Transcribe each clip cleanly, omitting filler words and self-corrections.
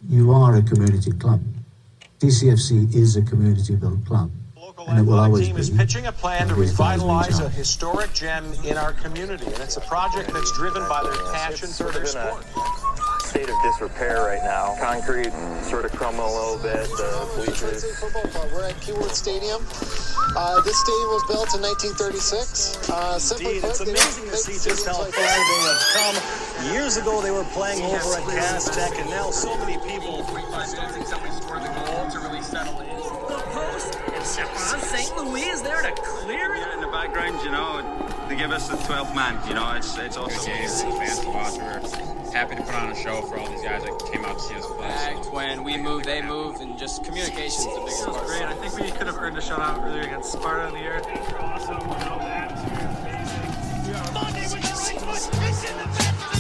you are a community club. DCFC is a community-built club. And it will always team is pitching a plan to revitalize a historic gem in our community, and it's a project that's driven by their passion for their sport. State of disrepair right now. Concrete sort of crumbling a little bit. The bleachers. Football club. We're at Keyworth Stadium. This stadium was built in 1936. Simply put, it's amazing to see just how far they have come. Years ago, they were playing over at Gas Tech, and now so many people. The post and Stephon St. Louis is there to clear it. Yeah, in the background, you know, they give us the 12th man. You know, it's awesome. Games, fans to watch. We're happy to put on a show for all these guys that came out to see us play. When we move, they move, and just communication is the biggest part. Great. I think we could have earned a shutout earlier against Sparta in the year. Awesome. You know, the atmosphere is amazing. Monday with the right foot. It's in the back of the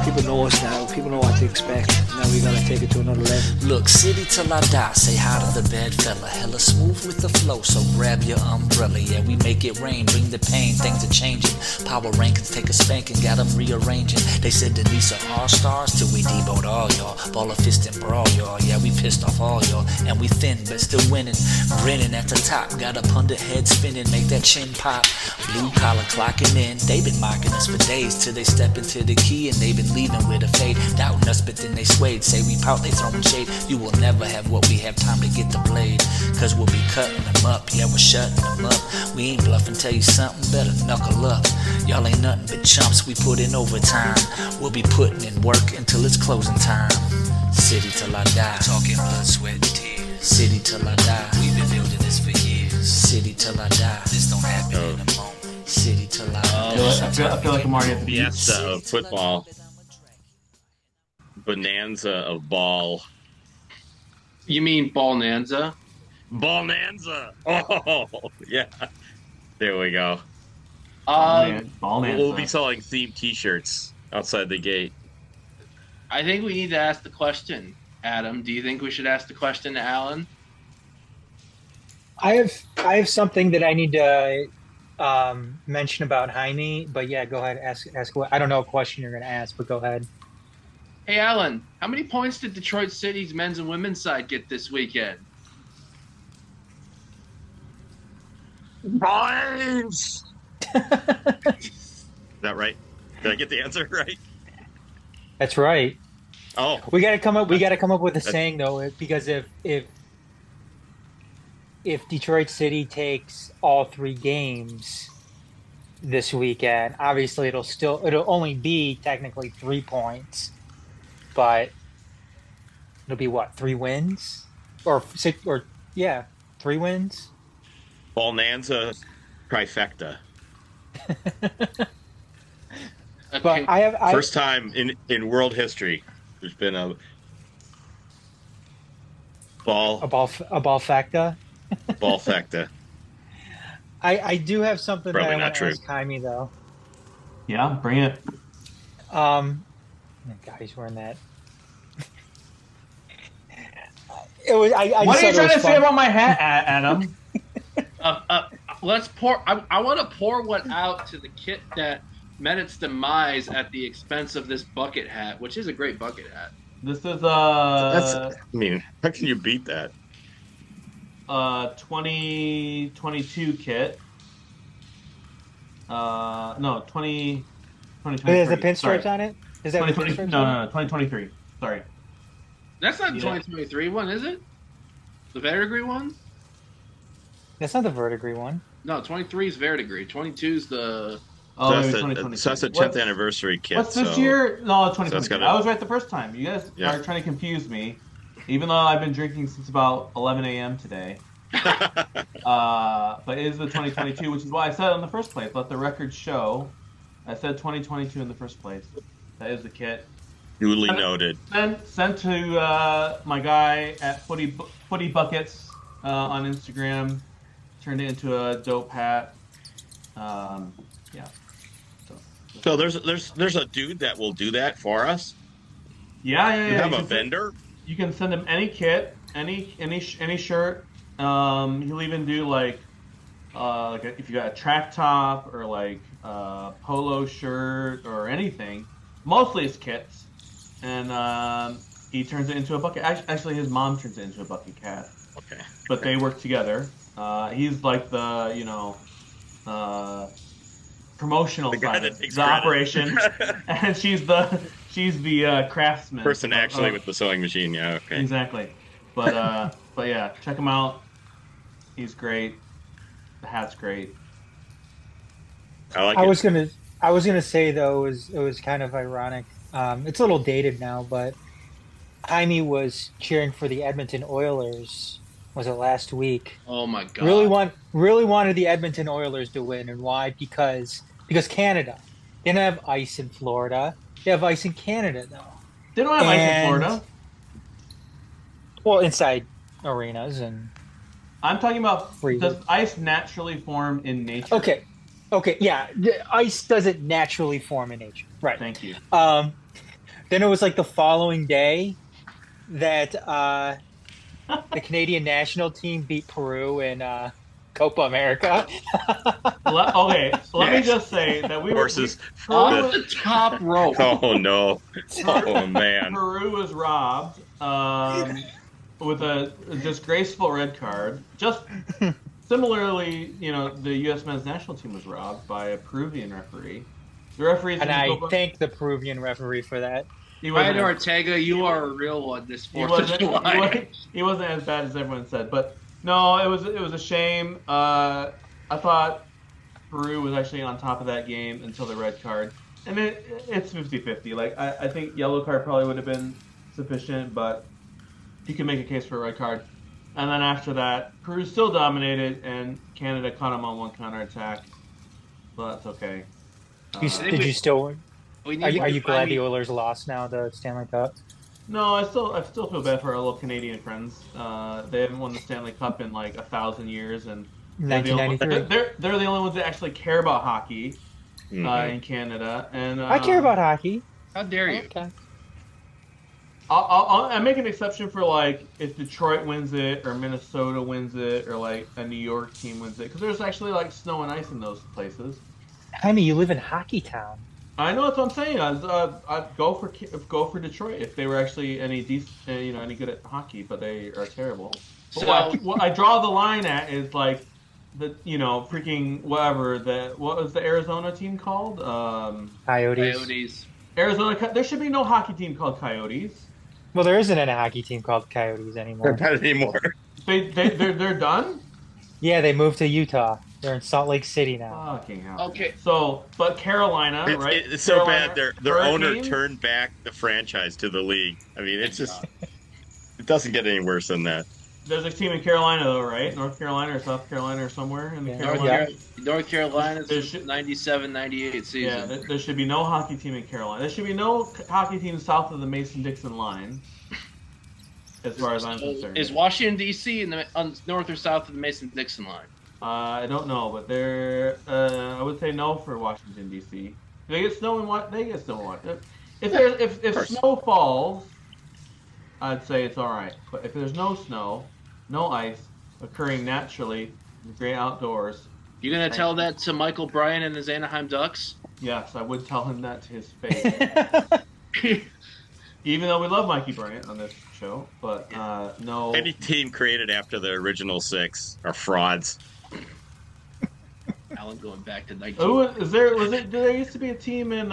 People know us now. People know what to expect. Now we gotta take it to another level. Look, city till I die. Say hi to the bad fella. Hella smooth with the flow, so grab your umbrella. Yeah, we make it rain, bring the pain. Things are changing. Power rankings take a spanking, got them rearranging. They said Denise are all stars till we deboed all y'all. Ball of fist and brawl y'all. Yeah, we pissed off all y'all, and we thin but still winning. Grinning at the top, got up under head spinning, make that chin pop. Blue collar clocking in. They been mocking us for days till they step into the key, and they been leaving with a fade, doubting us, but then they swayed. Say we pout, they throwing shade. You will never have what we have, time to get the blade, cause we'll be cutting them up. Yeah, we're shutting them up. We ain't bluffing, tell you something, better knuckle up. Y'all ain't nothing but chumps, we put in overtime. We'll be putting in work until it's closing time. City till I die, talking blood, sweat, and tears. City till I die, we've been building this for years. City till I die, this don't happen in a moment. City till I die. I feel like I'm already at the Fiesta of football. Bonanza of ball. You mean Ballnanza? Ballnanza. Oh, yeah. There we go. Ballnanza. We'll be selling themed T-shirts outside the gate. I think we need to ask the question, Adam. Do you think we should ask the question to Alan? I have something that I need to mention about Jaime, but yeah, go ahead. Ask what I don't know a question you're going to ask, but go ahead. Hey, Alan, how many points did Detroit City's men's and women's side get this weekend? Points. Is that right? Did I get the answer right? That's right. Oh, we got to come up. We got to come up with a saying though, because if Detroit City takes all 3 games this weekend, obviously it'll only be technically 3 points. But it'll be what, 3 wins? Or 6 or 3 wins? Bonanza trifecta. But I first time in world history there's been a ballfecta. Ballfecta. I do have something Probably that I not want to true. ask Jaime though. Yeah, bring it. God, he's wearing that. It was. What are you trying to say about my hat, Adam? Let's pour. I want to pour one out to the kit that met its demise at the expense of this bucket hat, which is a great bucket hat. This is I mean, how can you beat that? 2022 kit. No, 2023. Is the pinstripes on it? Is that 2023? No, 2023. Sorry. That's not the 2023 one, is it? The Verdigris one? That's not the Verdigris one. No, 23 is Verdigris. 22 is the... Oh, so that's the 10th anniversary kit. What's this year? No, 2023. So I was right the first time. You guys are trying to confuse me, even though I've been drinking since about 11 a.m. today. But it is the 2022, which is why I said it in the first place. Let the record show. I said 2022 in the first place. That is the kit. Duly noted. Sent to my guy at Footy Buckets on Instagram. Turned it into a dope hat. Yeah. So there's a dude that will do that for us. Yeah. You have a vendor. You can send him any kit, any shirt. He'll even do like if you got a track top or like a polo shirt or anything. Mostly it's kits. and he turns it into a bucket. Actually, his mom turns it into a bucket cat. Okay. But they work together. He's like the promotional side of the operation, and she's the craftsman person actually with the sewing machine. Yeah. Okay. Exactly. But yeah, check him out. He's great. The hat's great. I was gonna say though, it was kind of ironic. It's a little dated now, but Jaime was cheering for the Edmonton Oilers. Was it last week? Oh my god! Really wanted the Edmonton Oilers to win, and why? Because Canada. They don't have ice in Florida. They have ice in Canada, though. They don't have ice in Florida. Well, inside arenas and. I'm talking about, does ice naturally form in nature? Okay, yeah. The ice doesn't naturally form in nature. Right. Thank you. Then it was like the following day that the Canadian national team beat Peru in Copa America. Let me just say that we were off the top rope. Oh no! Oh man! Peru was robbed with a disgraceful red card. Just similarly, the U.S. men's national team was robbed by a Peruvian referee. The referees, and I thank the Peruvian referee for that. Ryan Ortega, you are a real one this 4th of July. He wasn't as bad as everyone said, but no, it was a shame. I thought Peru was actually on top of that game until the red card, and it's 50-50. Like I think yellow card probably would have been sufficient, but you can make a case for a red card. And then after that, Peru still dominated, and Canada caught them on one counterattack. So that's okay. Did you still? Are you glad the Oilers lost now the Stanley Cup? No, I still feel bad for our little Canadian friends. They haven't won the Stanley Cup in like 1,000 years, and 1993. They're the only ones that actually care about hockey in Canada. And I care about hockey. How dare you? Okay. I make an exception for like if Detroit wins it or Minnesota wins it or like a New York team wins it, because there's actually like snow and ice in those places. Jaime, you live in Hockey Town. I know, that's what I'm saying. I'd go for Detroit if they were actually any decent, any good at hockey, but they are terrible. But what I draw the line at is like the freaking whatever what was the Arizona team called? Coyotes. Arizona. There should be no hockey team called Coyotes. Well, there isn't a hockey team called Coyotes anymore. Not anymore. They're done. Yeah, they moved to Utah. They're in Salt Lake City now. Fucking hell. Okay. So, but Carolina, right? It's so Carolina, bad. Their owner turned back the franchise to the league. I mean, it's just it doesn't get any worse than that. There's a team in Carolina though, right? North Carolina or South Carolina or somewhere in the Carolina. North Carolina's 97-98 season. Yeah, there should be no hockey team in Carolina. There should be no hockey team south of the Mason-Dixon line. As far as I'm concerned. Is Washington D.C. on north or south of the Mason-Dixon line? I don't know, but I would say no for Washington D.C. They get snow in what? They get snow in what? If snow falls, I'd say it's all right. But if there's no snow, no ice occurring naturally in the great outdoors, you gonna tell that to Michael Bryan and his Anaheim Ducks? Yes, I would tell him that to his face. Even though we love Mikey Bryant on this show, but no. Any team created after the original 6 are frauds. Alan going back to 19. Oh, there used to be a team in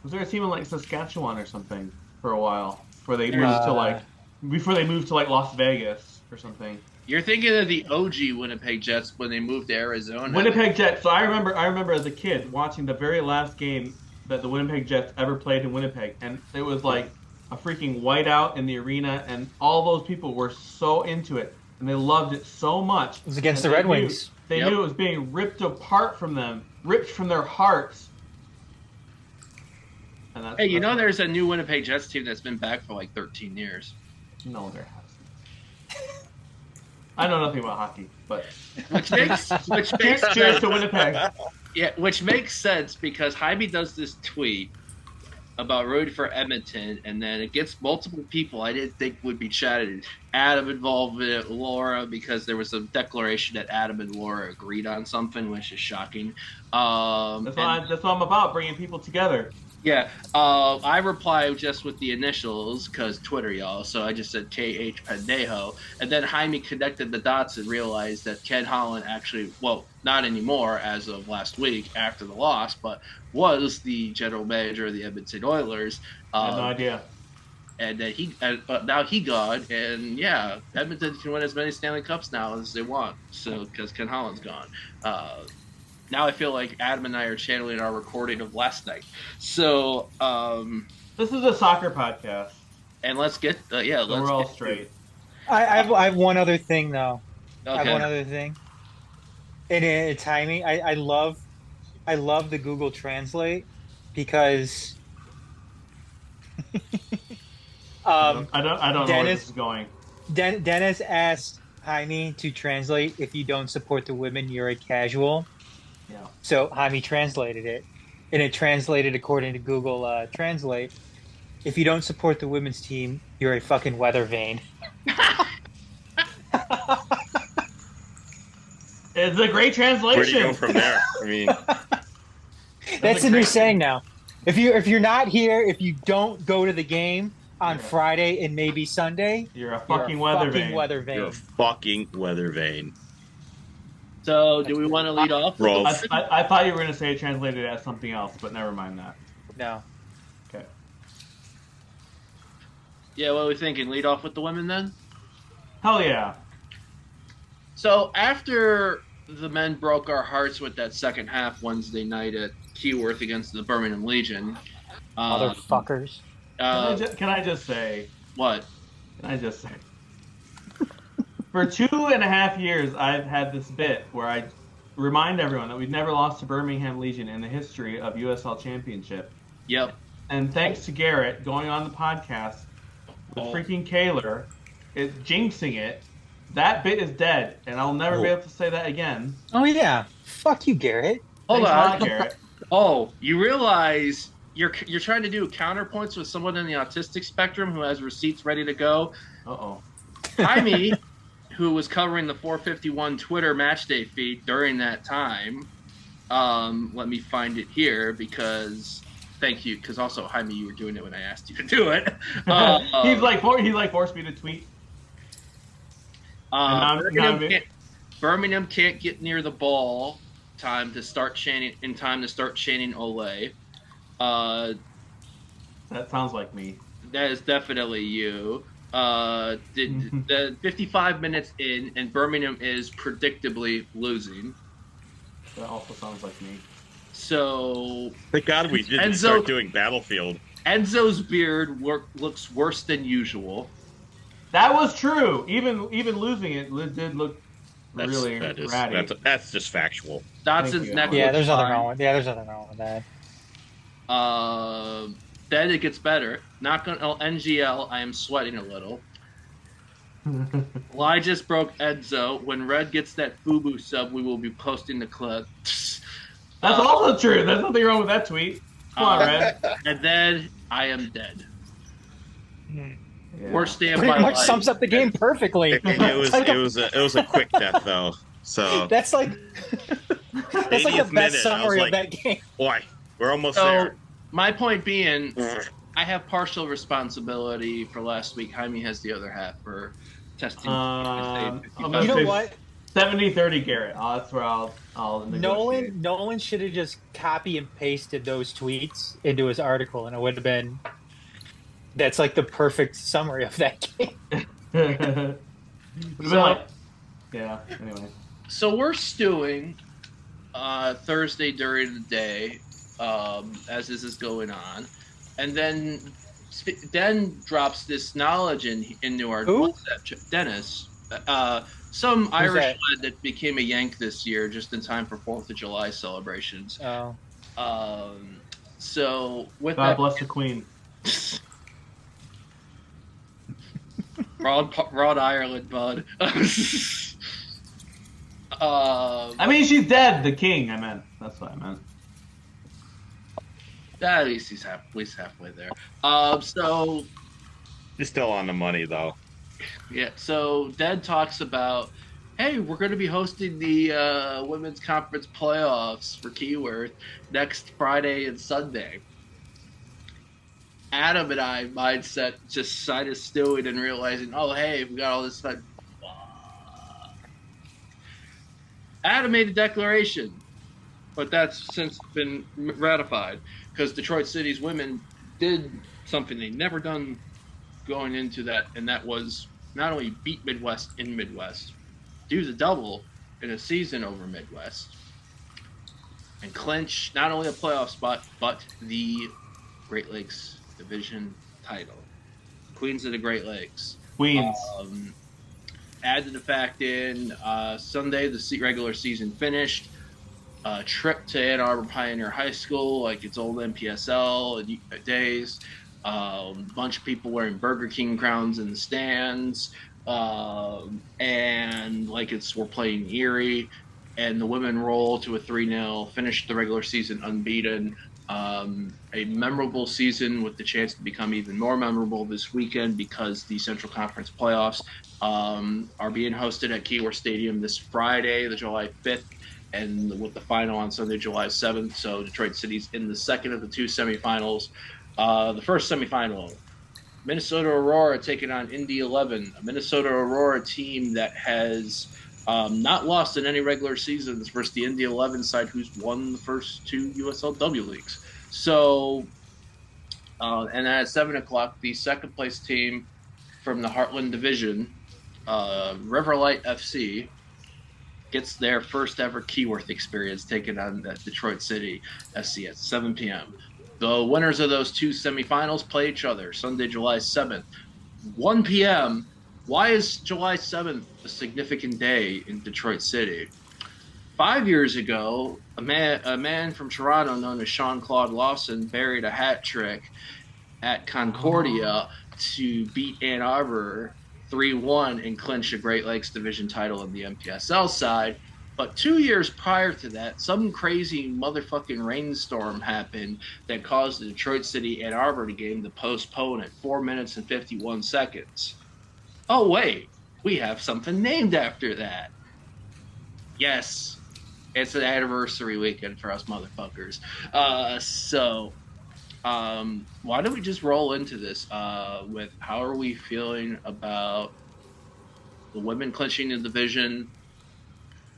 was there a team in like Saskatchewan or something for a while before they moved to like Las Vegas or something? You're thinking of the OG Winnipeg Jets when they moved to Arizona. Winnipeg Jets. So I remember as a kid watching the very last game that the Winnipeg Jets ever played in Winnipeg, and it was like a freaking whiteout in the arena, and all those people were so into it, and they loved it so much. It was against the Red Wings. They knew it was being ripped apart from them, ripped from their hearts. And hey, there's a new Winnipeg Jets team that's been back for like 13 years. No, there hasn't. I know nothing about hockey, but which makes cheers to Winnipeg. Yeah, which makes sense because Jaime does this tweet about rooting for Edmonton, and then against multiple people I didn't think would be chatted. Adam involved in it, Laura, because there was a declaration that Adam and Laura agreed on something, which is shocking. That's what I'm about, bringing people together. Yeah, I replied just with the initials because Twitter, y'all. So I just said KH Pendejo, and then Jaime connected the dots and realized that Ken Holland actually, well, not anymore as of last week after the loss, but was the general manager of the Edmonton Oilers. I had no idea. And that now he gone, and yeah, Edmonton can win as many Stanley Cups now as they want. So because Ken Holland's gone. Now I feel like Adam and I are channeling our recording of last night. So this is a soccer podcast, and let's get let's we're all get straight. I have one other thing though. Okay. I have one other thing, and it's Jaime. I love the Google Translate because I don't know where Dennis this is going. Dennis asked Jaime to translate. If you don't support the women, you're a casual. Yeah. So Jaime translated it, and it translated according to Google Translate. If you don't support the women's team, you're a fucking weather vane. It's a great translation. Where do you go from there? I mean, that's the new saying now. If you're not here, if you don't go to the game on Friday and maybe Sunday, you're a fucking weather vane. You're a fucking weather vane. So, do we want to lead off? I thought you were going to say it translated as something else, but never mind that. No. Okay. Yeah, what are we thinking? Lead off with the women then? Hell yeah. So, after the men broke our hearts with that second half Wednesday night at Keyworth against the Birmingham Legion. Motherfuckers. Can I just say... What? Can I just say... For 2.5 years, I've had this bit where I remind everyone that we've never lost to Birmingham Legion in the history of USL Championship. Yep. And thanks to Garrett going on the podcast with freaking Kaler, is jinxing it. That bit is dead, and I'll never be able to say that again. Oh yeah, fuck you, Garrett. Hold Thanks on, a lot, Garrett. Oh, you realize you're trying to do counterpoints with someone in the autistic spectrum who has receipts ready to go. Uh-oh. Jaime, who was covering the 451 Twitter matchday feed during that time. Let me find it here because thank you. Because also, Jaime, you were doing it when I asked you to do it. He forced me to tweet. Birmingham can't get near the ball in time to start chanting Ole. That sounds like me. That is definitely you. The 55 minutes in, and Birmingham is predictably losing. That also sounds like me. So thank God we didn't start doing Battlefield. Enzo's beard looks worse than usual. That was true. Even losing it did look really ratty. That's just factual. Dotson's neck. Yeah, there's nothing wrong with. Yeah, there's nothing wrong with that. Then it gets better. Not going NGL. I am sweating a little. Well, I just broke Enzo. When Red gets that FUBU sub, we will be posting the clip. That's also true. There's nothing wrong with that tweet. Come on, Red. And then I am dead. Yeah. Worst day of Pretty my much life. sums up the game perfectly. It was a quick death though. So that's like the best summary of that game. Boy, we're almost there. My point being, I have partial responsibility for last week. Jaime has the other half for testing. You know what? 70-30 Garrett. That's where I'll negotiate. Nolan should have just copy and pasted those tweets into his article, and it would have been. That's like the perfect summary of that game. Yeah. Anyway. So we're stewing Thursday during the day, as this is going on, and then drops this knowledge into our WhatsApp chat. Dennis, some Irish lad that became a Yank this year, just in time for 4th of July celebrations. Oh. So with God that, bless the Queen. Rod Ireland, bud. I mean, she's dead. The king. I meant. That's what I meant. At least he's at least halfway there. So He's still on the money though. yeah. So Dad talks about, hey, we're going to be hosting the women's conference playoffs for Keyworth next Friday and Sunday. Adam and I mindset just side of stewing and realizing, oh hey, we got all this fun. Adam made a declaration, but that's since been ratified because Detroit City's women did something they'd never done going into that, and that was not only beat Midwest in Midwest, do the double in a season over Midwest, and clinch not only a playoff spot, but the Great Lakes Division title. Queens of the Great Lakes. Queens. Add the fact in Sunday, the regular season finished. Trip to Ann Arbor Pioneer High School, like its old NPSL days. Bunch of people wearing Burger King crowns in the stands, and like we're playing Erie, and the women roll to a 3-0, finished the regular season unbeaten. A memorable season with the chance to become even more memorable this weekend because the Central Conference playoffs are being hosted at Keyworth Stadium this Friday, the July 5th, and with the final on Sunday, July 7th. So Detroit City's in the second of the two semifinals. The first semifinal, Minnesota Aurora taking on Indy 11, a Minnesota Aurora team that has not lost in any regular seasons versus the Indy 11 side who's won the first two USLW leagues. So, and at 7 o'clock, the second place team from the Heartland Division, Riverlight FC, gets their first ever Keyworth experience taking on the Detroit City SC at 7 p.m. The winners of those two semifinals play each other Sunday, July 7th, 1 p.m. Why is July 7th a significant day in Detroit City? 5 years ago, a man from Toronto known as Sean-Claude Lawson buried a hat trick at Concordia to beat Ann Arbor 3-1 and clinch a Great Lakes Division title on the MPSL side. But 2 years prior to that, some crazy motherfucking rainstorm happened that caused the Detroit City Ann Arbor game to postpone at 4 minutes and 51 seconds. Oh, wait, we have something named after that. Yes, it's an anniversary weekend for us motherfuckers. Why don't we just roll into this with how are we feeling about the women clinching the division,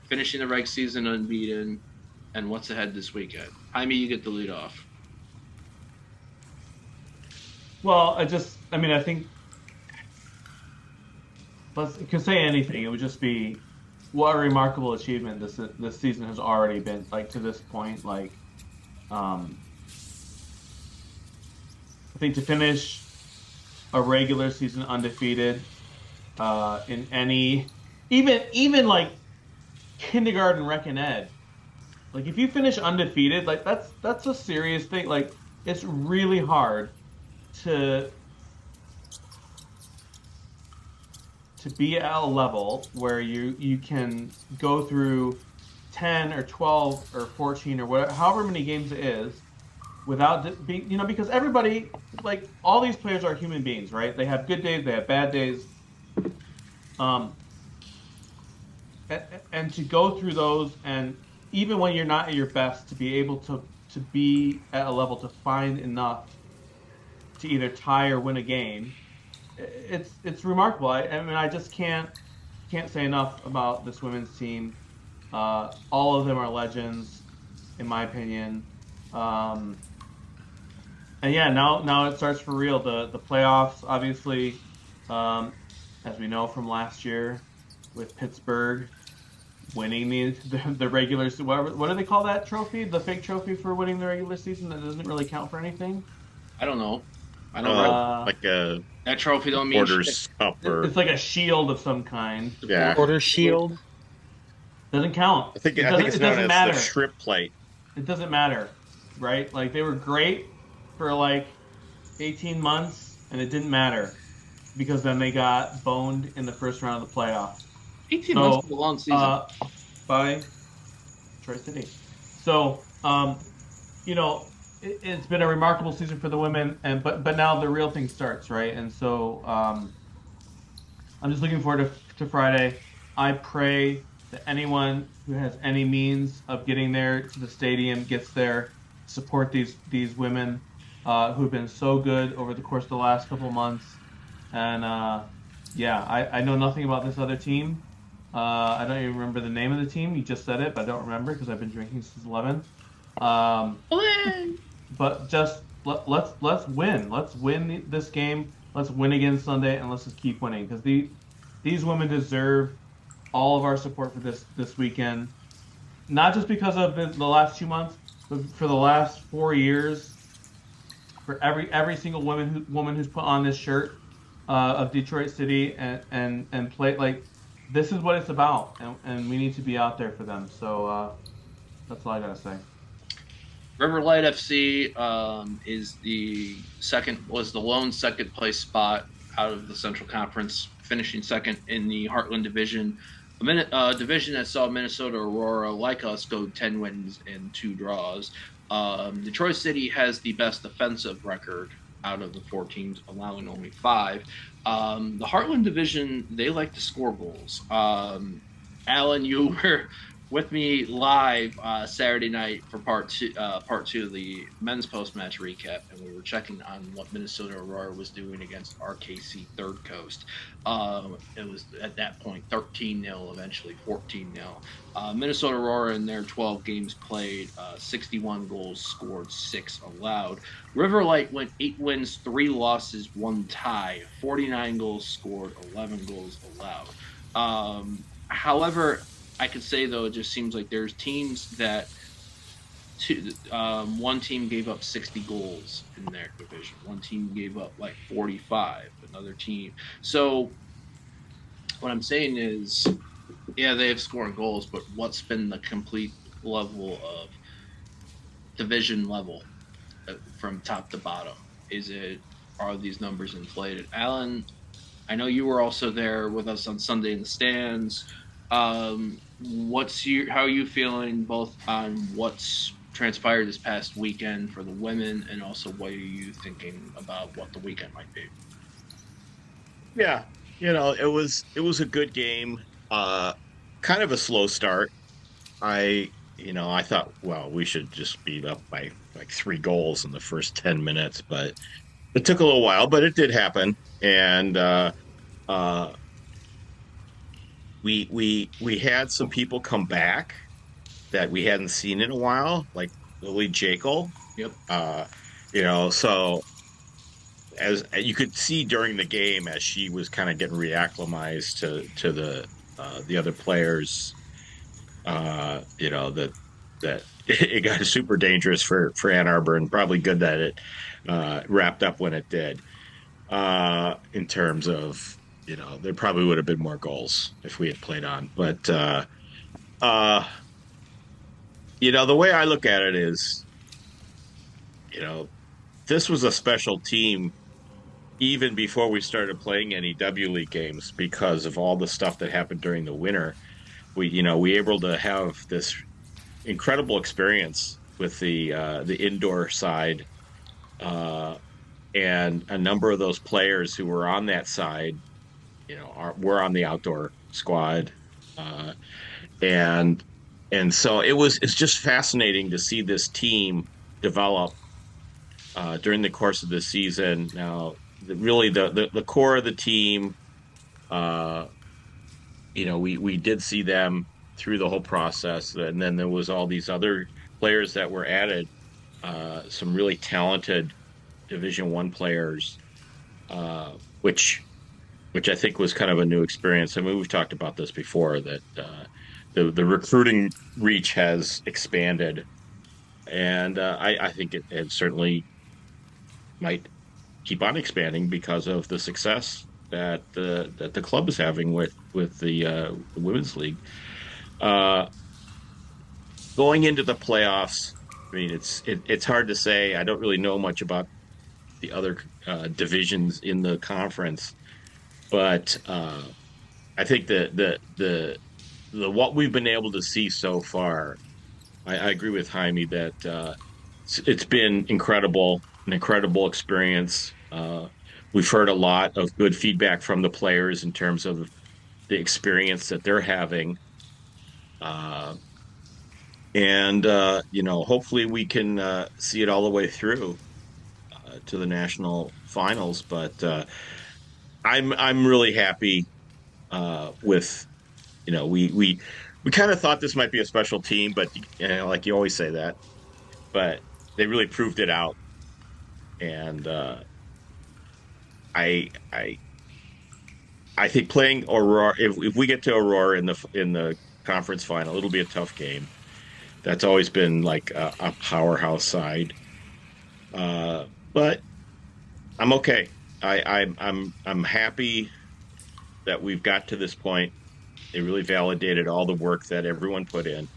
finishing the reg season unbeaten, and what's ahead this weekend? Jaime, you get the lead off. Well, I think you could say anything. It would just be what a remarkable achievement this season has already been, like, to this point. Like, I think to finish a regular season undefeated in any, even like kindergarten rec and ed, like if you finish undefeated, like that's a serious thing. Like it's really hard to be at a level where you can go through 10 or 12 or 14 or whatever, however many games it is, without being, because everybody, like all these players are human beings, right? They have good days, they have bad days, and to go through those, and even when you're not at your best, to be able to be at a level to find enough to either tie or win a game. It's remarkable. I mean, I just can't say enough about this women's team. All of them are legends, in my opinion. And yeah, now it starts for real. The playoffs, obviously, as we know from last year, with Pittsburgh winning the regular. What do they call that trophy? The fake trophy for winning the regular season that doesn't really count for anything. I don't know. That trophy don't mean Porter's Cup, or it's like a shield of some kind. Yeah, Porter Shield doesn't count. I think it's known as matter. the Shrimp Plate. It doesn't matter, right? Like they were great for like 18 months, and it didn't matter because then they got boned in the first round of the playoffs. 18 months is a long season. By Detroit City. So, it's been a remarkable season for the women, but now the real thing starts, right? And so I'm just looking forward to Friday. I pray that anyone who has any means of getting there to the stadium gets there, support these women who've been so good over the course of the last couple of months. And yeah, I know nothing about this other team. I don't even remember the name of the team. You just said it, but I don't remember because I've been drinking since 11. But just let's win. Let's win this game. Let's win again Sunday, and let's just keep winning because these women deserve all of our support for this weekend. Not just because of the last 2 months, but for the last 4 years. For every single woman who's put on this shirt of Detroit City and play like this is what it's about, and we need to be out there for them. So that's all I gotta say. Riverlight FC was the lone second place spot out of the Central Conference, finishing second in the Heartland Division, a division that saw Minnesota Aurora, like us, go 10 wins and 2 draws. Detroit City has the best defensive record out of the 4 teams, allowing only 5. The Heartland Division, they like to score goals. Alan, you were with me live Saturday night for part two of the men's post-match recap, and we were checking on what Minnesota Aurora was doing against RKC Third Coast. It was at that point 13-0, eventually 14-0. Minnesota Aurora in their 12 games played, 61 goals scored, 6 allowed. Riverlight went 8 wins, 3 losses, 1 tie, 49 goals scored, 11 goals allowed. However, I could say, though, it just seems like there's teams that one team gave up 60 goals in their division. One team gave up like 45, another team. So what I'm saying is, yeah, they have scoring goals, but what's been the complete level of division level from top to bottom? Are these numbers inflated? Alan, I know you were also there with us on Sunday in the stands. How are you feeling both on what's transpired this past weekend for the women, and also what are you thinking about what the weekend might be? Yeah, it was a good game. Kind of a slow start. I thought, well, we should just be up by like 3 goals in the first 10 minutes, but it took a little while, but it did happen. And we had some people come back that we hadn't seen in a while, like Lily Jekyll. Yep. So as you could see during the game, as she was kind of getting reacclimatized to the other players, that it got super dangerous for Ann Arbor, and probably good that it wrapped up when it did. In terms of, there probably would have been more goals if we had played on. But, the way I look at it is, this was a special team even before we started playing any W League games because of all the stuff that happened during the winter. We were able to have this incredible experience with the indoor side, and a number of those players who were on that side, were on the outdoor squad, and so it's just fascinating to see this team develop during the course of the season. Now, really the core of the team, we did see them through the whole process, and then there was all these other players that were added, some really talented Division I players, which I think was kind of a new experience. I mean, we've talked about this before, that the recruiting reach has expanded, and I think it certainly might keep on expanding because of the success that the club is having with the women's league. Going into the playoffs, I mean, it's hard to say. I don't really know much about the other divisions in the conference, but I think the what we've been able to see so far, I agree with Jaime that it's been an incredible experience. We've heard a lot of good feedback from the players in terms of the experience that they're having. And hopefully we can see it all the way through to the national finals. But I'm really happy with we kind of thought this might be a special team, but like you always say that, but they really proved it out. And I think playing Aurora, if we get to Aurora in the conference final, it'll be a tough game. That's always been like a powerhouse side. But I'm okay. I'm happy that we've got to this point. It really validated all the work that everyone put in.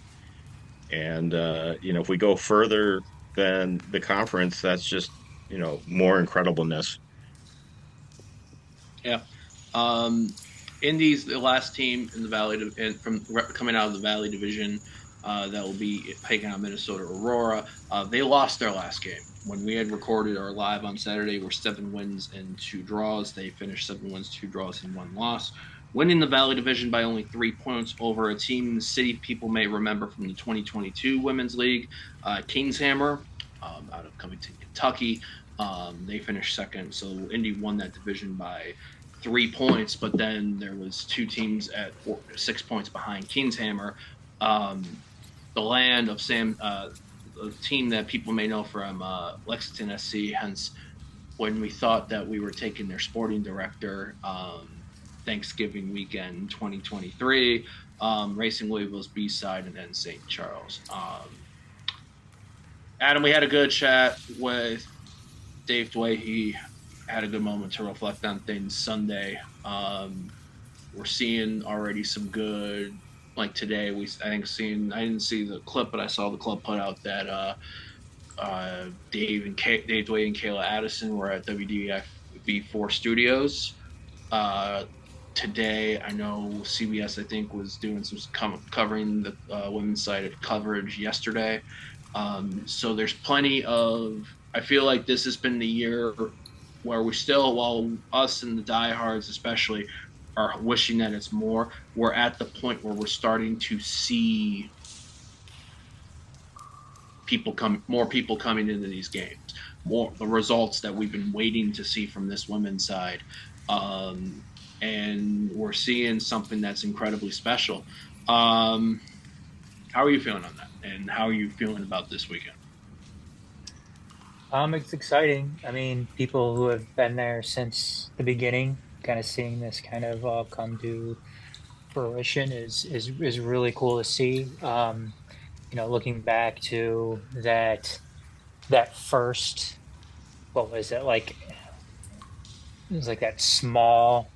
And if we go further than the conference, that's just more incredibleness. Yeah. Indy's the last team in the Valley coming out of the Valley Division that will be taking on Minnesota Aurora. They lost their last game. When we had recorded our live on Saturday, we're 7 wins and 2 draws. They finished 7 wins, 2 draws, and 1 loss, winning the Valley Division by only 3 points over a team in the city people may remember from the 2022 Women's League, Kingshammer, out of Covington, Kentucky. They finished second, so Indy won that division by 3 points, but then there was 2 teams at 6 points behind Kingshammer. The land of Sam, a team that people may know from Lexington SC, hence when we thought that we were taking their sporting director Thanksgiving weekend 2023, Racing Louisville's B-side, and then St. Charles. Adam, we had a good chat with Dave Dway. He had a good moment to reflect on things Sunday. We're seeing already some good, like today, I didn't see the clip, but I saw the club put out that Dave Dway and Kayla Addison were at WDF4 Studios. Today, I know CBS, I think, was doing some covering the women's side of coverage yesterday. So there's plenty of, I feel like this has been the year where we still, while us and the diehards especially are wishing that it's more, we're at the point where we're starting to see more people coming into these games, more the results that we've been waiting to see from this women's side. And we're seeing something that's incredibly special. How are you feeling on that? And how are you feeling about this weekend? It's exciting. I mean, people who have been there since the beginning, kind of seeing this kind of come to fruition is really cool to see. Looking back to that first, what was it like? It was like that small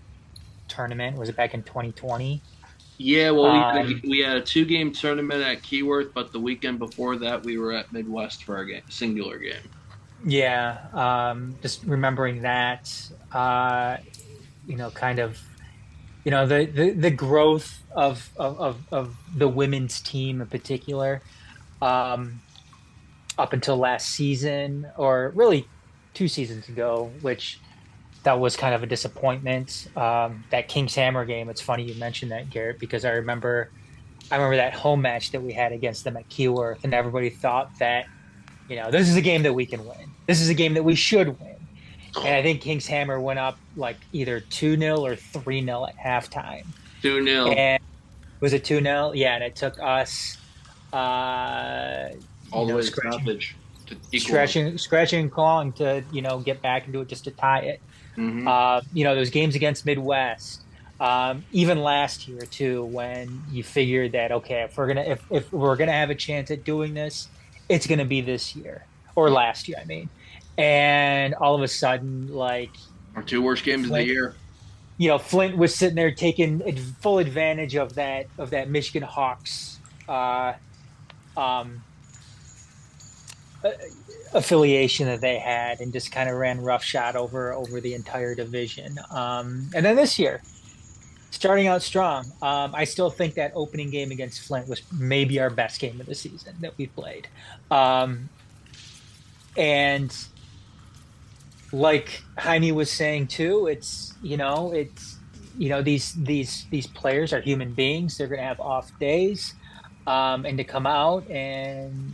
tournament. Was it back in 2020? Yeah, well, we had a 2-game tournament at Keyworth, but the weekend before that, we were at Midwest for a singular game. Yeah, just remembering that, kind of, the growth of the women's team in particular, up until last season, or really 2 seasons ago, which that was kind of a disappointment. That Kingshammer game, it's funny you mentioned that, Garrett, because I remember that home match that we had against them at Keyworth, and everybody thought that, this is a game that we can win. This is a game that we should win. And I think Kingshammer went up like either 2-0 or 3-0 at halftime. 2-0. And was it 2-0? Yeah, and it took us all the way to stoppage. Scratching and clawing to, get back into it just to tie it. Mm-hmm. Those games against Midwest, even last year too, when you figured that, okay, if we're gonna have a chance at doing this, it's gonna be this year or last year, I mean. And all of a sudden, like, our 2 worst games of the year. Flint was sitting there taking full advantage of that Michigan Hawks affiliation that they had, and just kind of ran roughshod over the entire division. And then this year, starting out strong. I still think that opening game against Flint was maybe our best game of the season that we played. And like Jaime was saying too, these players are human beings. They're going to have off days, and to come out and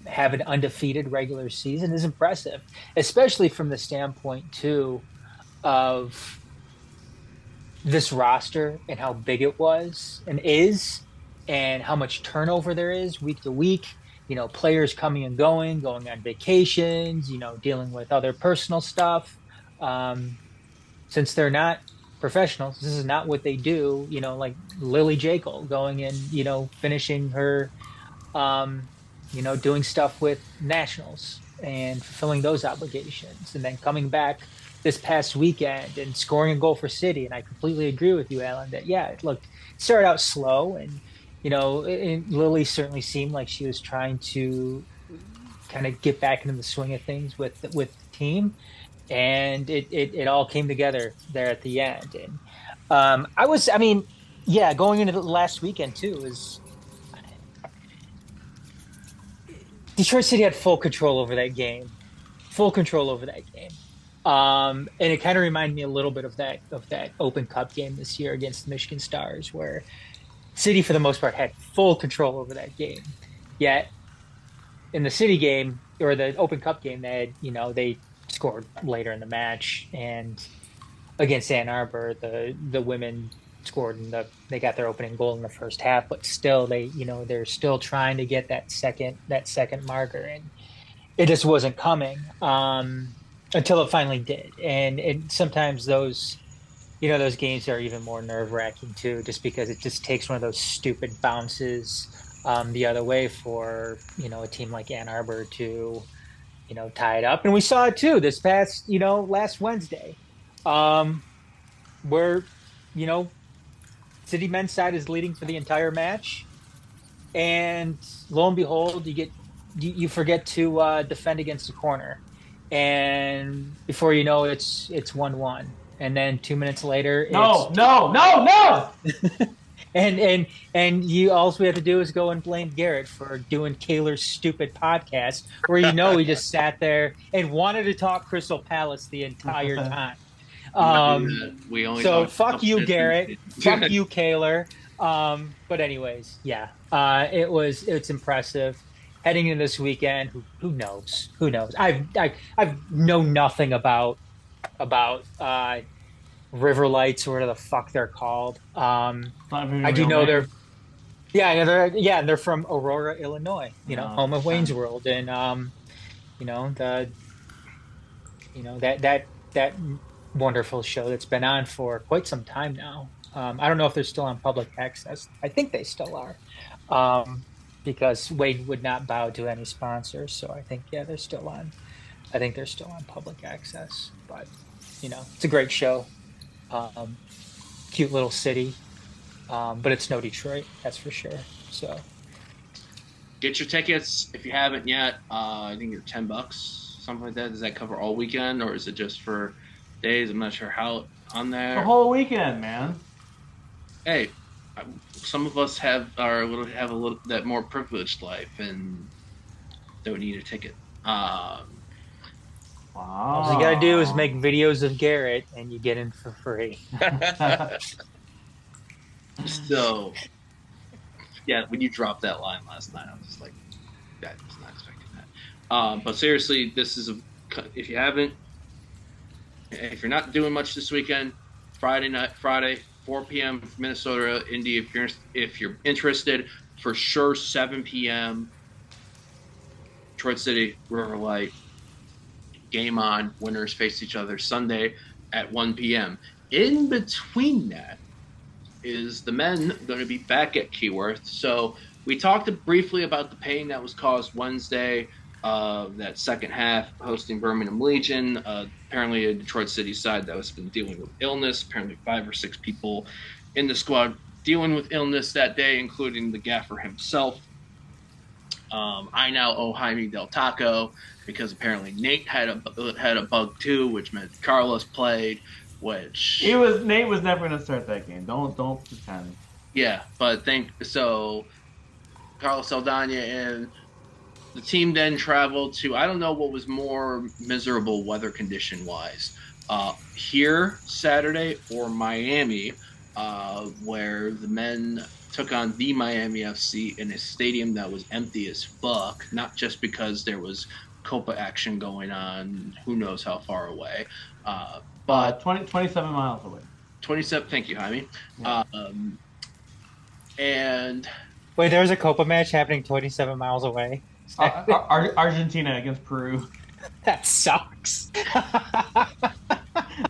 have an undefeated regular season is impressive, especially from the standpoint too of this roster and how big it was and is, and how much turnover there is week to week. Players coming and going on vacations, dealing with other personal stuff. Since they're not professionals, this is not what they do. Like Lily Jekyll going and, finishing her, doing stuff with nationals and fulfilling those obligations, and then coming back this past weekend and scoring a goal for City. And I completely agree with you, Alan, that it started out slow, and Lily certainly seemed like she was trying to kind of get back into the swing of things with the team, and it all came together there at the end. And going into the last weekend too is Detroit City had full control over that game. And it kind of reminded me a little bit of that Open Cup game this year against the Michigan Stars, where City, for the most part, had full control over that game. Yet, in the City game, or the Open Cup game, they scored later in the match. And against Ann Arbor, the women scored, and they got their opening goal in the first half. But still, they're still trying to get that second marker, and it just wasn't coming until it finally did. And sometimes those games are even more nerve-wracking too, just because it just takes one of those stupid bounces the other way for a team like Ann Arbor to tie it up. And we saw it too this past last Wednesday, where City men's side is leading for the entire match, and lo and behold, you forget to defend against the corner, and before you know it's 1-1. And then 2 minutes later, no. and you all we have to do is go and blame Garrett for doing Kaler's stupid podcast, where he just sat there and wanted to talk Crystal Palace the entire time. Fuck you, Garrett. Fuck you, Kaler. But anyways, it's impressive. Heading into this weekend, who knows? I've known nothing about River Lights or whatever the fuck they're called. I do know they're from Aurora, Illinois. Home of Wayne's World, and that wonderful show that's been on for quite some time now. I don't know if they're still on public access. I think they still are, because Wade would not bow to any sponsors. So I think they're still on. I think they're still on public access, but it's a great show. Cute little city, but it's no Detroit, that's for sure. So get your tickets if you haven't yet. I think they're $10, something like that. Does that cover all weekend, or is it just for days? I'm not sure how on there. The whole weekend, man. Hey, some of us have a little that more privileged life and don't need a ticket. Wow. All you gotta do is make videos of Garrett, and you get in for free. So, when you dropped that line last night, I was just like, I was not expecting that. But seriously, this is if you're not doing much this weekend, Friday, 4 p.m. Minnesota, Indy. If you're interested, for sure, 7 p.m. Detroit City, River Light. Game on. Winners face each other Sunday at 1 p.m. In between that is the men going to be back at Keyworth. So we talked briefly about the pain that was caused Wednesday, that second half hosting Birmingham Legion. Apparently a Detroit City side that has been dealing with illness. Apparently 5 or 6 people in the squad dealing with illness that day, including the gaffer himself. I now owe Jaime Del Taco, because apparently Nate had a bug too, which meant Carlos played, which Nate was never going to start that game. Don't pretend. Yeah, but Carlos Saldana and the team then traveled to, I don't know what was more miserable weather condition wise, here Saturday or Miami, where the men took on the Miami FC in a stadium that was empty as fuck, not just because there was Copa action going on, who knows how far away, but 27 miles away. 27. Thank you, Jaime. Yeah. And wait, there's a Copa match happening 27 miles away. Argentina against Peru. That sucks.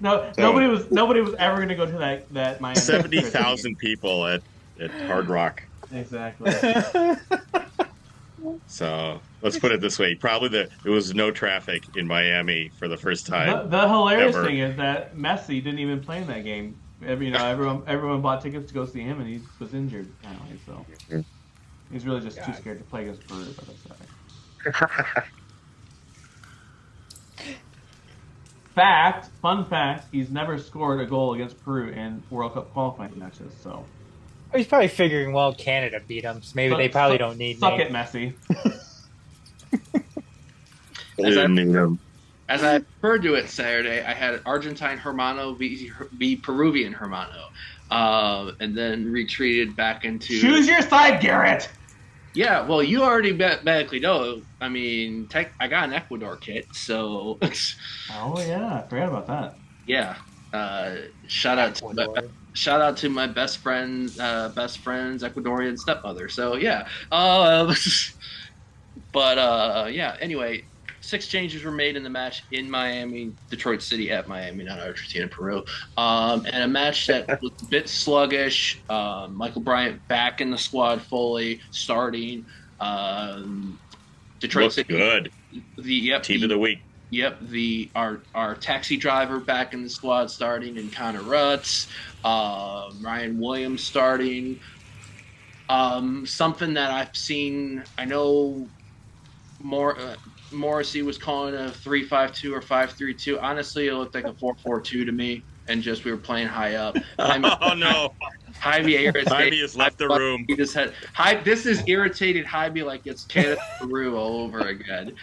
No, So- nobody was ever going to go to that Miami. 70,000 people at Hard Rock. Exactly. So let's put it this way: probably there was no traffic in Miami for the first time. The hilarious ever. thing is that Messi didn't even play in that game. Everyone bought tickets to go see him, and he was injured apparently. So he's really just too scared to play against Peru. But that's all right. Fun fact: he's never scored a goal against Peru in World Cup qualifying matches. So he's probably figuring, well, Canada beat them, so maybe they probably don't need suck me. it, Messi. As I referred to it Saturday, I had Argentine Hermano v Peruvian Hermano, and then retreated back into. Choose your side, Garrett. Yeah, well, you already medically know. I mean, I got an Ecuador kit, so. Oh yeah, I forgot about that. Yeah, shout out to my best friend's Ecuadorian stepmother. So yeah, but yeah. Anyway, 6 changes were made in the match in Miami, Detroit City at Miami, not Argentina, Peru, and a match that was a bit sluggish. Michael Bryant back in the squad fully, starting. Detroit Looks City, good. Team of the week. Yep, our taxi driver back in the squad starting, and Connor Rutz, Ryan Williams starting. Something that I've seen, I know Morrissey was calling a 3-5-2 or 5-3-2. Honestly, it looked like a 4-4-2 to me, and just we were playing high up. Oh no! Jaime has left the room. He just had this is irritated Jaime like it's Canada Peru all over again.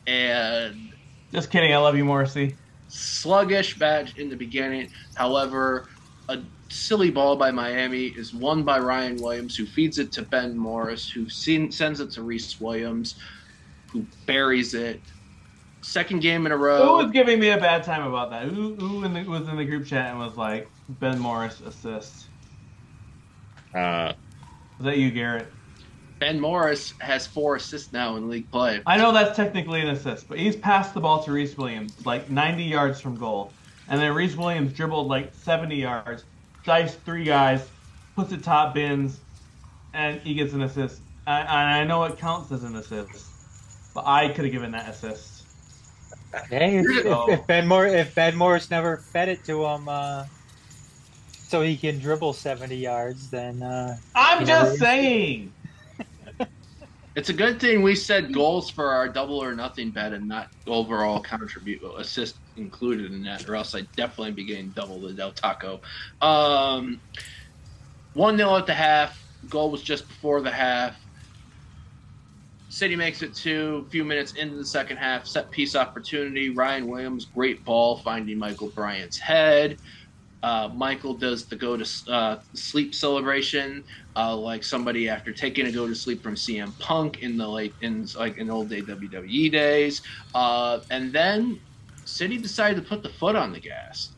And just kidding, I love you, Morrissey. Sluggish match in the beginning. However, a silly ball by Miami is won by Ryan Williams, who feeds it to Ben Morris, who sends it to Reese Williams, who buries it. Second game in a row. Who was giving me a bad time about that? Who was in the group chat and was like, Ben Morris assist? Was that you, Garrett? Ben Morris has 4 assists now in league play. I know that's technically an assist, but he's passed the ball to Reese Williams, like 90 yards from goal. And then Reese Williams dribbled like 70 yards, diced 3 guys, puts it top bins, and he gets an assist. I know it counts as an assist, but I could have given that assist. Hey, if Ben Morris never fed it to him, so he can dribble 70 yards, then I'm just saying. It's a good thing we said goals for our double or nothing bet and not overall assist included in that, or else I'd definitely be getting double the Del Taco. 1-0 at the half. Goal was just before the half. City makes it 2. A few minutes into the second half, set piece opportunity. Ryan Williams, great ball, finding Michael Bryant's head. Michael does the go to sleep celebration, like somebody after taking a go to sleep from CM Punk in old day WWE days. And then City decided to put the foot on the gas.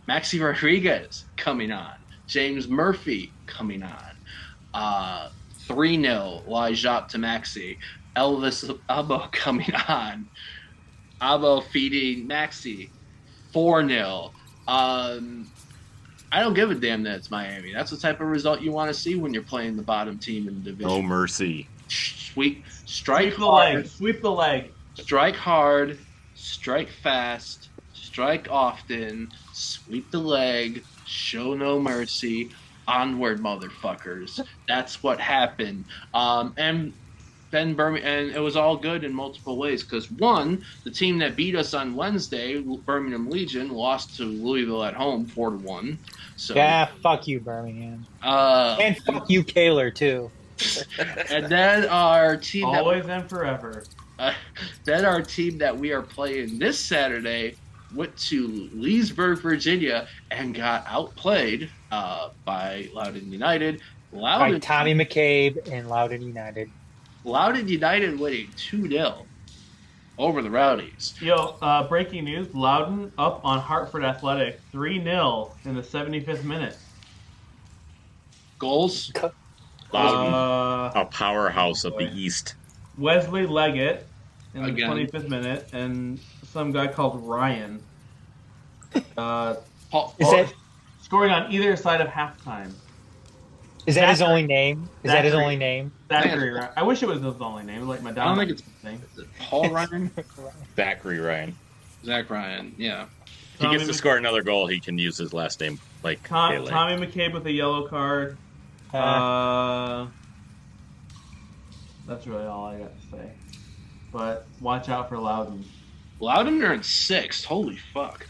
Maxi Rodriguez coming on. James Murphy coming on. 3-0, Lijop to Maxi. Elvis Abo coming on. Abo feeding Maxi. 4-0. I don't give a damn that it's Miami. That's the type of result you want to see when you're playing the bottom team in the division. No mercy. Strike hard. Sweep the leg. Strike hard. Strike fast. Strike often. Sweep the leg. Show no mercy. Onward, motherfuckers. That's what happened. And then and it was all good in multiple ways because, one, the team that beat us on Wednesday, Birmingham Legion, lost to Louisville at home 4-1. So yeah, fuck you, Birmingham. And fuck you, Kaler, too. And then our team always and forever. Then our team that we are playing this Saturday went to Leesburg, Virginia, and got outplayed by Loudoun United. By Tommy McCabe and Loudoun United. Loudoun United winning 2-0 over the Rowdies. Yo, breaking news, Loudoun up on Hartford Athletic 3-0 in the 75th minute. Goals? A powerhouse of the East. Wesley Leggett in Again. the 25th minute, and some guy called Ryan. Scoring on either side of halftime. Is that his only name? Is that his only name? Zachary Ryan. I wish it was his only name, like Madonna. I don't think it's thing. Paul Ryan? Zachary Ryan. Zach Ryan, yeah. He gets to score another goal, he can use his last name. Like Tommy McCabe with a yellow card. That's really all I got to say. But watch out for Loudoun. Loudoun are in 6th. Holy fuck.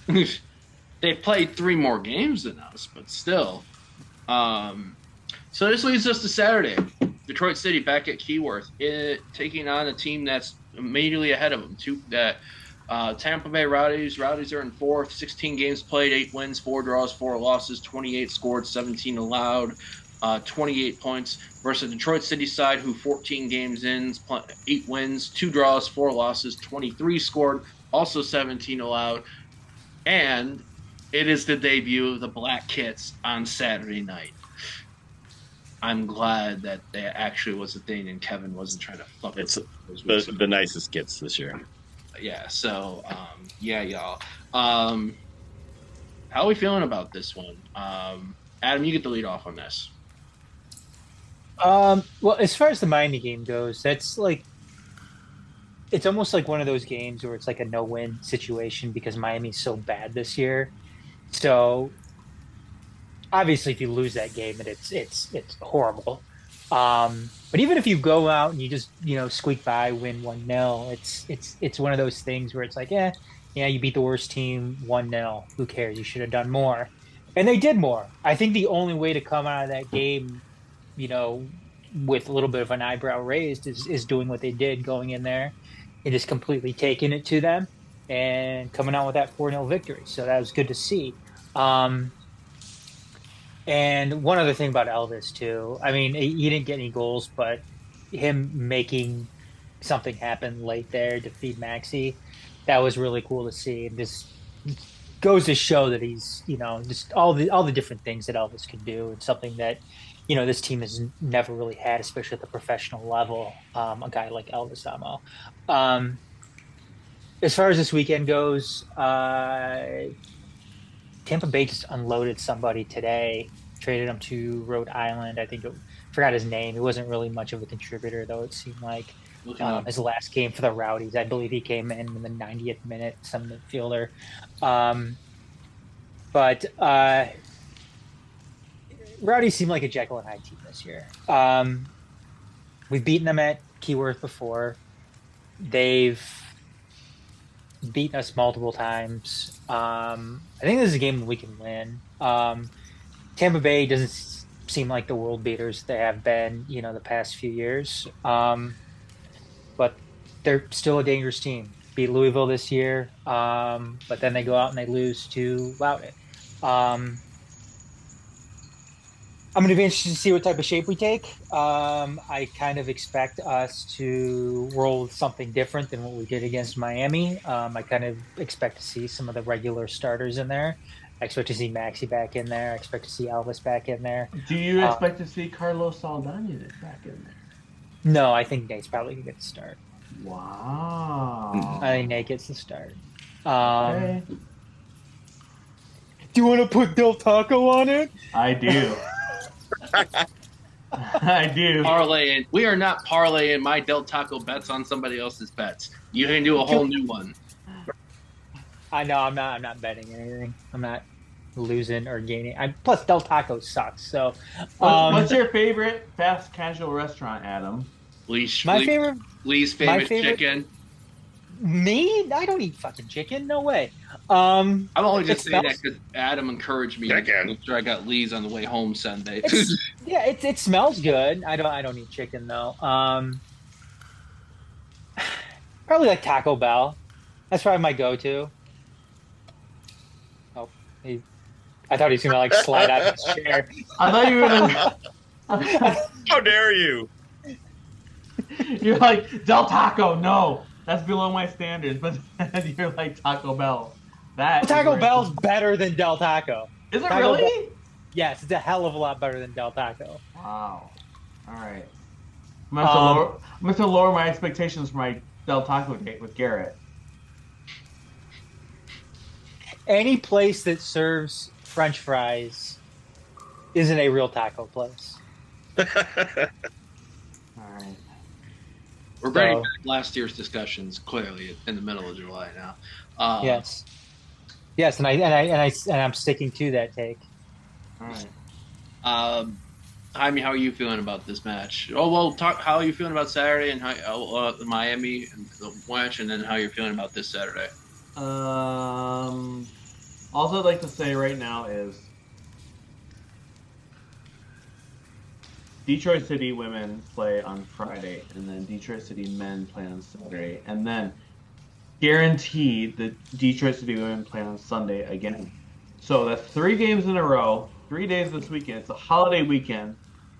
They played 3 more games than us, but still. So this leads us to Saturday. Detroit City back at Keyworth, taking on a team that's immediately ahead of them. Tampa Bay Rowdies. Rowdies are in 4th, 16 games played, 8 wins, 4 draws, 4 losses, 28 scored, 17 allowed, 28 points. Versus Detroit City side, who 14 games in, 8 wins, 2 draws, 4 losses, 23 scored, also 17 allowed. And it is the debut of the Black Kits on Saturday night. I'm glad that that actually was a thing and Kevin wasn't trying to fuck It's it. the nicest Kits this year. Yeah, so, yeah, y'all. How are we feeling about this one? Adam, you get the lead off on this. Well, as far as the Miami game goes, that's like, it's almost like one of those games where it's like a no-win situation because Miami's so bad this year. So obviously, if you lose that game, it's horrible. But even if you go out and you just squeak by, win 1-0, it's one of those things where it's like, yeah, you beat the worst team 1-0. Who cares? You should have done more, and they did more. I think the only way to come out of that game, with a little bit of an eyebrow raised, is doing what they did, going in there and just completely taking it to them and coming out with that 4-0 victory. So that was good to see. And one other thing about Elvis, too. I mean, he didn't get any goals, but him making something happen late there to feed Maxi, that was really cool to see. And just goes to show that he's, just all the different things that Elvis can do. It's something that, this team has never really had, especially at the professional level, a guy like Elvis Amo. As far as this weekend goes, Tampa Bay just unloaded somebody today, traded him to Rhode Island. I forgot his name. He wasn't really much of a contributor, though, it seemed like. His last game for the Rowdies, I believe he came in the 90th minute, some midfielder. But Rowdies seem like a Jekyll and Hyde team this year. We've beaten them at Keyworth before. They've beaten us multiple times. I think this is a game that we can win. Tampa Bay doesn't seem like the world beaters they have been, the past few years. But they're still a dangerous team. Beat Louisville this year, but then they go out and they lose to Loudoun. I'm going to be interested to see what type of shape we take. I kind of expect us to roll something different than what we did against Miami. I kind of expect to see some of the regular starters in there. I expect to see Maxi back in there. I expect to see Elvis back in there. Do you expect to see Carlos Saldana back in there? No, I think Nate's probably going to get the start. Wow. I think Nate gets the start. Okay. Do you want to put Del Taco on it? I do. I do. Parlaying. We are not parlaying my Del Taco bets on somebody else's bets. You can do a whole new one. I know. I'm not betting anything. I'm not losing or gaining. Plus, Del Taco sucks. So, what's your favorite fast casual restaurant, Adam? Lee's favorite chicken. Me? I don't eat fucking chicken. No way. I'm only just it saying smells- that because Adam encouraged me Chicken. to make sure I got Lee's on the way home Sunday. it smells good. I don't eat chicken though. Probably like Taco Bell. That's probably my go-to. Oh, I thought he was gonna like slide out of his chair. I thought you were gonna. How dare you? You're like Del Taco. No, that's below my standards. But then you're like Taco Bell. That Taco is Bell's better than Del Taco. Is it Taco really? Bell- yes, it's a hell of a lot better than Del Taco. Wow. All right. I'm gonna have to lower my expectations for my Del Taco date with Garrett. Any place that serves French fries isn't a real taco place. All right. We're bringing back last year's discussions clearly in the middle of July now. Yes, and I'm sticking to that take. All right. Jaime, how are you feeling about this match? Oh well, how are you feeling about Saturday and how Miami and the match, and then how you're feeling about this Saturday? All I'd like to say right now is Detroit City women play on Friday, and then Detroit City men play on Saturday, and then guaranteed the Detroit City women play on Sunday again. So that's 3 games in a row, 3 days this weekend. It's a holiday weekend.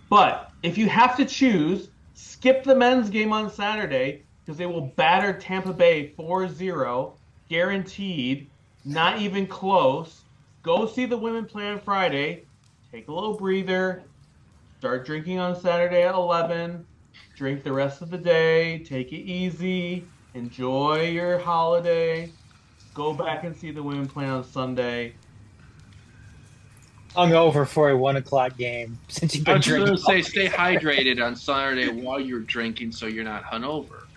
But if you have to choose, skip the men's game on Saturday because they will batter Tampa Bay 4-0, guaranteed, not even close. Go see the women play on Friday. Take a little breather. Start drinking on Saturday at 11. Drink the rest of the day. Take it easy. Enjoy your holiday. Go back and see the women play on Sunday. Hungover for a 1:00 game since you've I been was just drinking. going to say, stay hydrated on Saturday while you're drinking so you're not hungover.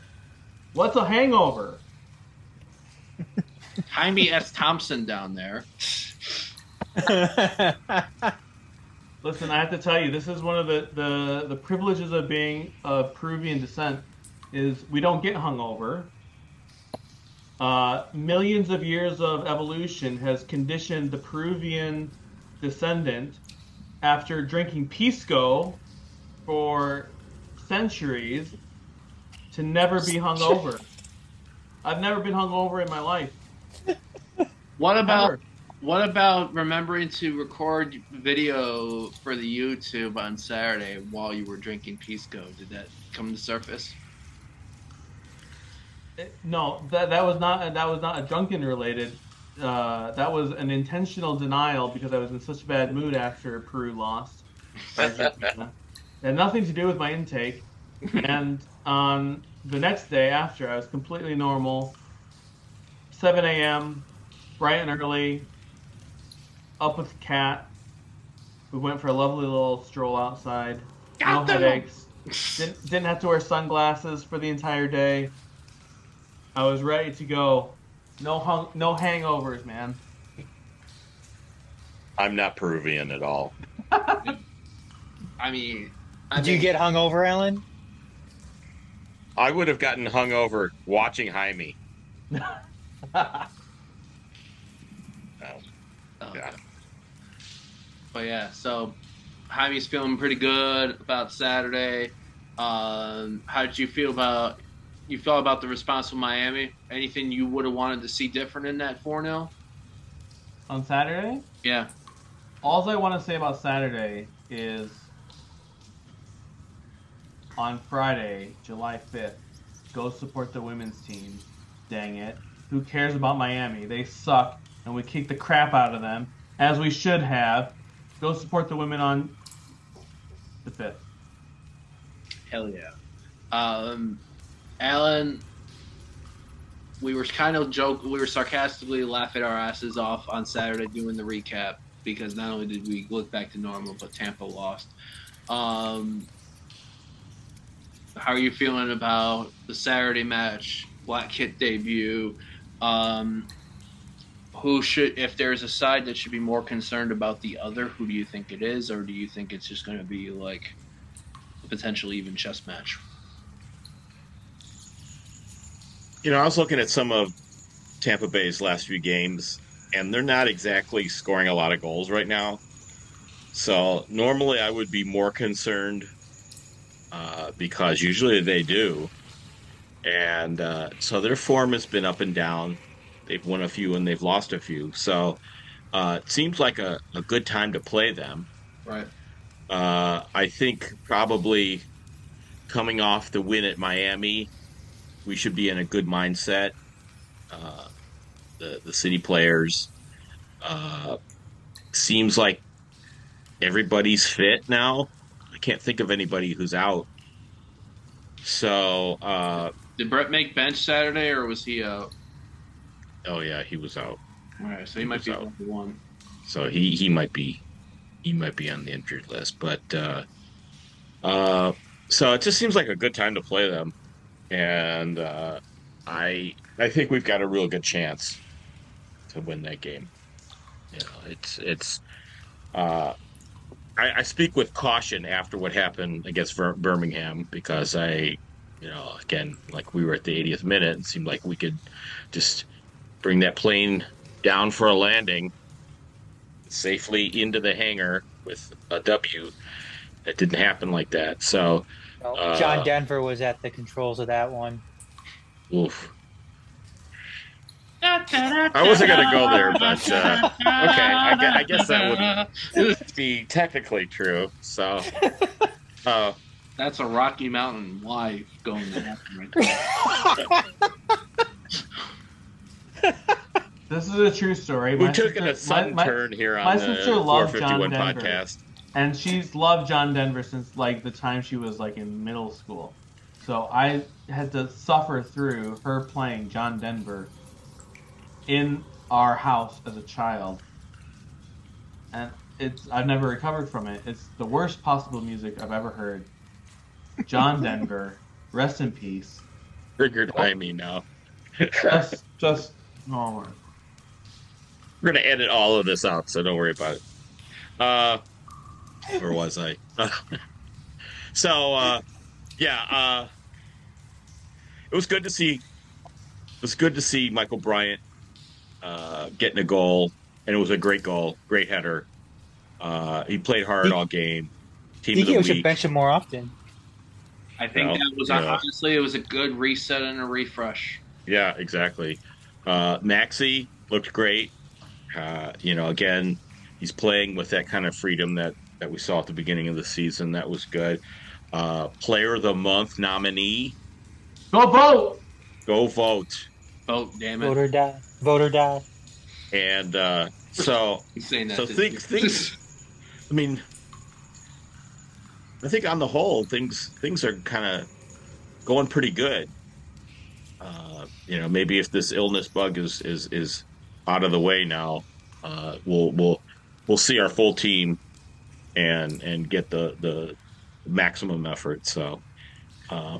What's a hangover? Jaime S. Thompson down there. Listen, I have to tell you, this is one of the privileges of being of Peruvian descent is we don't get hungover. Millions of years of evolution has conditioned the Peruvian descendant after drinking pisco for centuries to never be hungover. I've never been hungover in my life. What about remembering to record video for the YouTube on Saturday while you were drinking pisco? Did that come to surface? No, that was not a drunken related. That was an intentional denial because I was in such a bad mood after Peru lost. It had nothing to do with my intake. And on the next day after, I was completely normal. 7 a.m., bright and early, up with the cat. We went for a lovely little stroll outside. No headaches. Didn't have to wear sunglasses for the entire day. I was ready to go. No hangovers, man. I'm not Peruvian at all. I mean, Did you get hungover, Alan? I would have gotten hungover watching Jaime. Yeah. But yeah, so Jaime's feeling pretty good about Saturday. How did you feel about the response from Miami? Anything you would have wanted to see different in that 4-0? On Saturday? Yeah. All I want to say about Saturday is on Friday, July 5th, go support the women's team. Dang it. Who cares about Miami? They suck, and we kicked the crap out of them, as we should have. Go support the women on the 5th. Hell yeah. Alan, we were sarcastically laughing our asses off on Saturday doing the recap because not only did we look back to normal, but Tampa lost. How are you feeling about the Saturday match, Black Kit debut? Who should, if there's a side that should be more concerned about the other, who do you think it is, or do you think it's just going to be like a potentially even chess match? I was looking at some of Tampa Bay's last few games, and they're not exactly scoring a lot of goals right now. So normally I would be more concerned because usually they do. And so their form has been up and down. They've won a few and they've lost a few. So it seems like a good time to play them. Right. I think probably coming off the win at Miami, we should be in a good mindset. The city players seems like everybody's fit now. I can't think of anybody who's out. So did Brett make bench Saturday, or was he out? Oh yeah, he was out. All right, so he might be the one. So he might be on the injured list, but so it just seems like a good time to play them, and I think we've got a real good chance to win that game. It's I speak with caution after what happened against Birmingham, because again, like we were at the 80th minute, it seemed like we could just bring that plane down for a landing safely into the hangar with a W. It didn't happen like that. So John Denver was at the controls of that one. Oof. I wasn't going to go there, but okay, I guess that would be technically true. So that's a Rocky Mountain wife going to happen right there. This is a true story. We took a sudden turn here on the 451 podcast. And she's loved John Denver since like the time she was like in middle school. So I had to suffer through her playing John Denver in our house as a child. And I've never recovered from it. It's the worst possible music I've ever heard. John Denver, rest in peace. Triggered Jaime now. just oh my. We're gonna edit all of this out, so don't worry about it. Where was I? It was good to see. It was good to see Michael Bryant getting a goal, and it was a great goal, great header. He played hard all game. Team of the we week. should bench him more often. I think that was honestly, it was a good reset and a refresh. Yeah, exactly. Maxey looked great. Again, he's playing with that kind of freedom that we saw at the beginning of the season. That was good. Player of the Month nominee. Go vote! Go vote. Vote, damn it. Vote or die. Vote or die. And so things. I mean, I think on the whole, things are kind of going pretty good. Maybe if this illness bug is out of the way now, we'll see our full team and get the maximum effort. So, I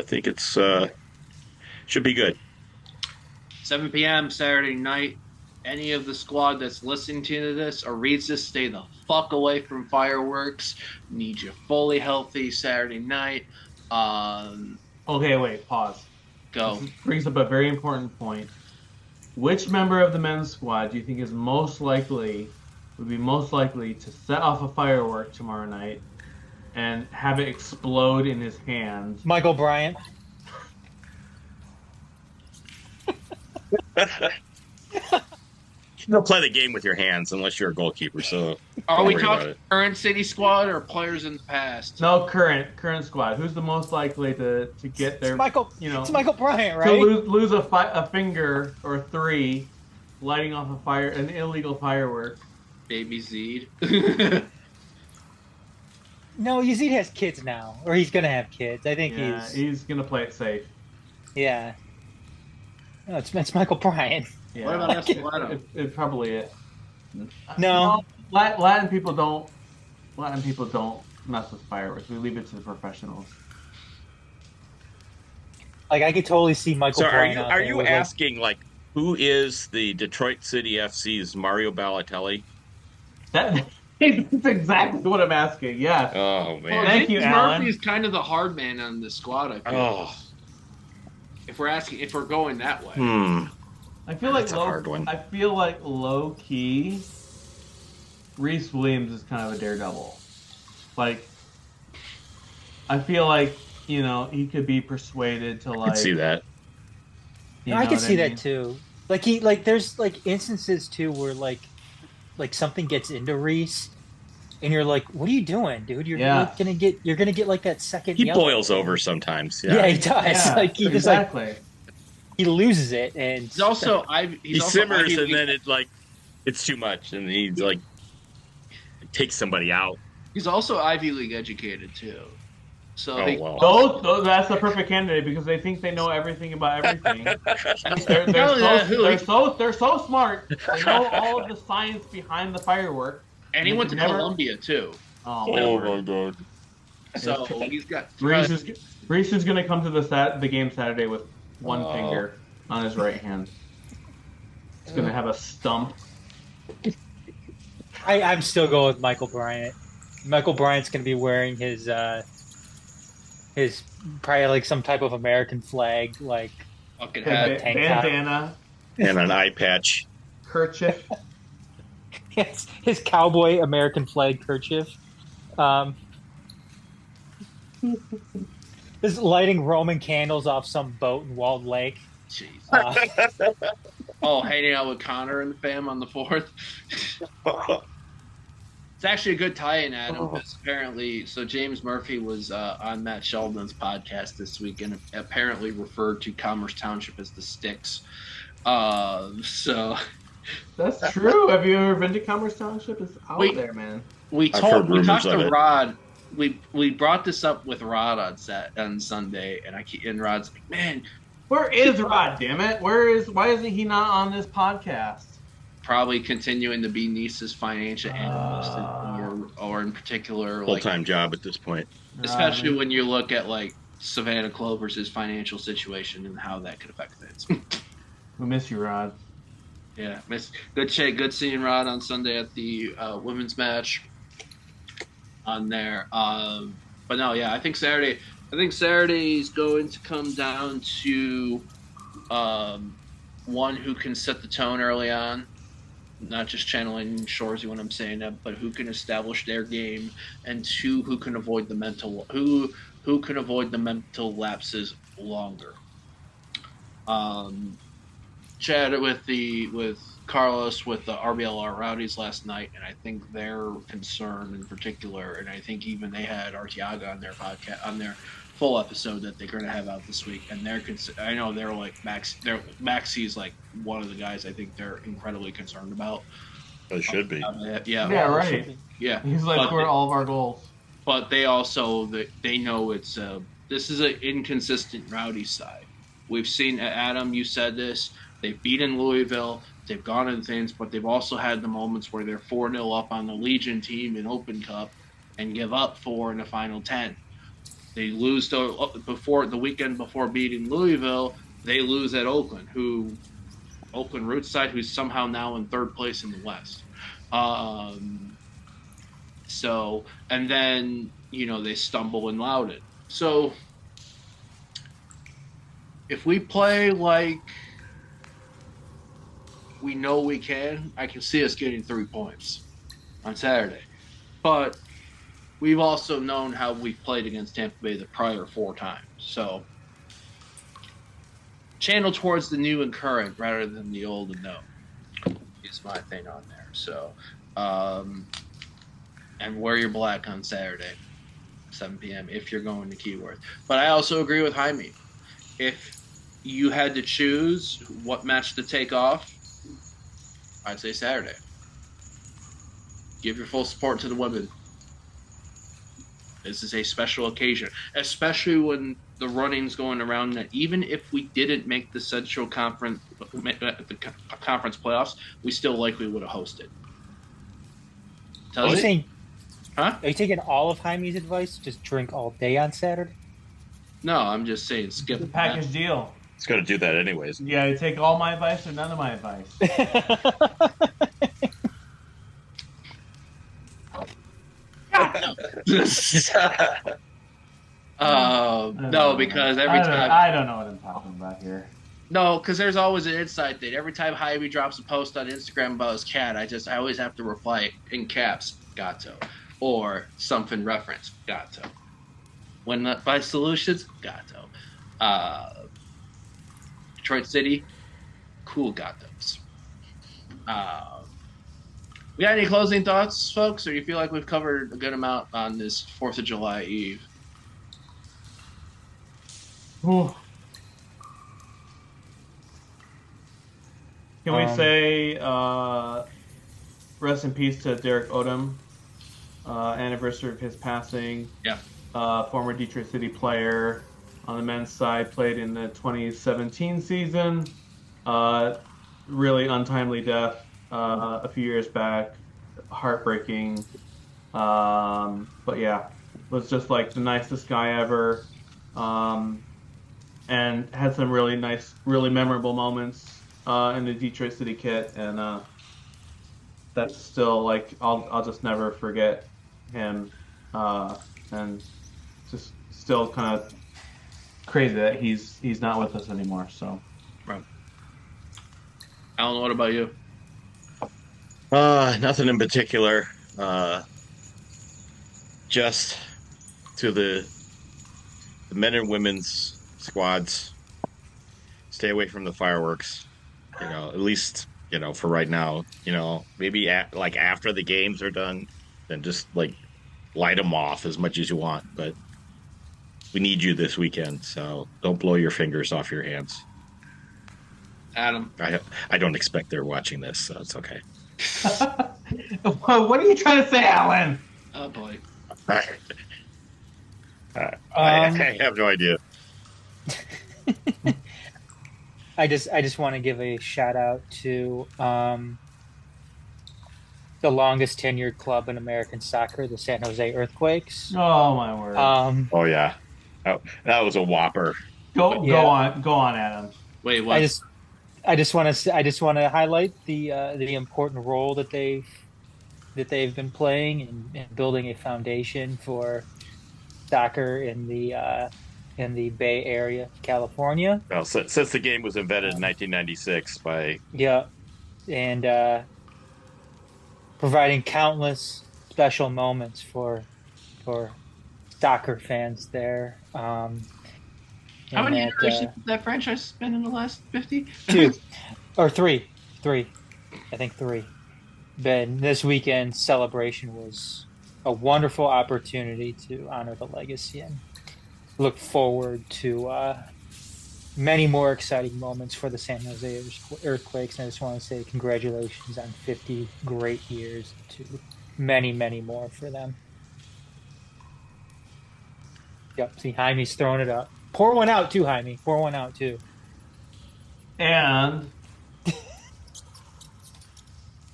think it's should be good. 7 p.m. Saturday night. Any of the squad that's listening to this or reads this, stay the fuck away from fireworks. Need you fully healthy Saturday night. Okay, wait, pause. Go. This brings up a very important point. Which member of the men's squad do you think would be most likely to set off a firework tomorrow night and have it explode in his hands? Michael Bryant. You don't play the game with your hands unless you're a goalkeeper. So are we talking current city squad or players in the past? No, current squad. Who's the most likely to get their It's Michael Bryant, right? To lose a finger or three, lighting off an illegal firework. Baby Zed. No, Yazid has kids now, or he's gonna have kids. I think he's gonna play it safe. Yeah. No, it's Michael Bryant. Yeah. What about Escalado? It probably is. No. Latin people don't mess with fireworks. We leave it to the professionals. Like I could totally see Michael. So Bryant are you asking who is the Detroit City FC's Mario Balotelli? That's exactly what I'm asking. Yeah. Oh man. Well, Thank you, Alan. Murphy's kind of the hard man on the squad. I feel. Oh. If we're going that way. I feel like That's a hard one. I feel like low key, Reese Williams is kind of a daredevil. Like, I feel like he could be persuaded to I can see that. I can see that too. There's instances too where something gets into Reese, and you're like, "What are you doing, dude? You're gonna get like that second." He yellow. boils over sometimes. Yeah, he does. Yeah, Like he exactly. just he loses it, and He's also he simmers, and then it's too much, and he takes somebody out. He's also Ivy League educated too. So that's the perfect candidate because they think they know everything about everything. They're so smart. They know all of the science behind the firework. And he went to Columbia too. Oh my god! So he's got Reese is going to come to the game Saturday with one finger on his right hand. He's going to have a stump. I'm still going with Michael Bryant. Michael Bryant's going to be wearing his probably like some type of American flag, like fucking hat, bandana, and an eye patch, kerchief. his cowboy American flag kerchief. Is lighting Roman candles off some boat in Walled Lake. Jeez. Hanging out with Connor and the fam on the 4th. It's actually a good tie-in, Adam, because apparently, so James Murphy was on Matt Sheldon's podcast this week and apparently referred to Commerce Township as the Sticks. So that's true. Have you ever been to Commerce Township? It's out there, man. We talked to Rod. We brought this up with Rod on Sunday, and Rod's like, "Man, where is Rod? Damn it! Why isn't he not on this podcast?" Probably continuing to be Nice's financial analyst, or in particular, full-time job at this point. Especially when you look at Savannah Clover's financial situation and how that could affect things. We miss you, Rod. Yeah, good seeing Rod on Sunday at the women's match on there. But no, yeah, I think Saturday is going to come down to one who can set the tone early on. Not just channeling Shoresy when I'm saying that, but who can establish their game, and two, who can avoid the mental lapses longer. Chatted with Carlos with the RBLR Rowdies last night, and I think their concern in particular, and I think even they had Arteaga on their podcast, on their full episode that they're going to have out this week, and I know they're like Maxi's like one of the guys I think they're incredibly concerned about. They should be. Yeah, right. Yeah, he's like for all of our goals. But they also they know it's this is an inconsistent Rowdy side. We've seen Adam. You said this. They've beaten Louisville. They've gone into things, but they've also had the moments where they're 4-0 up on the Legion team in Open Cup and give up 4 in the final 10. They lose before the weekend before beating Louisville. They lose at Oakland Roots side, who's somehow now in 3rd place in the West. So, and then they stumble in Loudoun. So, if we play like we know we can, I can see us getting 3 points on Saturday. But we've also known how we've played against Tampa Bay the prior 4 times. So channel towards the new and current rather than the old and known is my thing on there. So, and wear your black on Saturday, 7 p.m. if you're going to Keyworth. But I also agree with Jaime. If you had to choose what match to take off, I'd say Saturday. Give your full support to the women. This is a special occasion, especially when the running's going around that even if we didn't make the Central Conference, the conference playoffs, we still likely would have hosted. Are you taking all of Jaime's advice? Just drink all day on Saturday? No, I'm just saying skip the package deal. It's got to do that anyways. Yeah, you take all my advice or none of my advice. No, because every time I don't know what I'm talking about here. No, because there's always an inside thing. Every time Jaime drops a post on Instagram about his cat, I always have to reply in caps, "Gato," or something reference, "Gato." When not by solutions, "Gato." Detroit City, cool gatos. We got any closing thoughts, folks, or you feel like we've covered a good amount on this 4th of July Eve? Ooh. Can we say rest in peace to Derek Odom, anniversary of his passing. Yeah. Former Detroit City player on the men's side, played in the 2017 season. Really untimely death a few years back. Heartbreaking. But yeah, was just like the nicest guy ever. And had some really nice, really memorable moments in the Detroit City kit, and that's still like I'll just never forget him, and just still kind of crazy that he's not with us anymore. So, right. Alan, what about you? Nothing in particular. Just to the men and women's squads, stay away from the fireworks. At least, for right now, maybe like after the games are done, then just like light them off as much as you want. But we need you this weekend, so don't blow your fingers off your hands. Adam, I don't expect they're watching this, so it's okay. What are you trying to say, Alan? Oh boy. I have no idea. I just want to give a shout out to the longest tenured club in American soccer, the San Jose Earthquakes. Oh my word! Oh yeah, that was a whopper. Go on, Adam. Wait, what? I just want to highlight the important role that they've been playing in building a foundation for soccer in the Bay Area, California. Well, since the game was invented in 1996 by and providing countless special moments for soccer fans there. How many iterations did that franchise been in the last 50? 2 or 3. I think 3. But this weekend's celebration was a wonderful opportunity to honor the legacy and look forward to many more exciting moments for the San Jose Earthquakes. And I just want to say congratulations on 50 great years to many, many more for them. Yep, see, Jaime's throwing it up. Pour one out too, Jaime. Pour one out too. And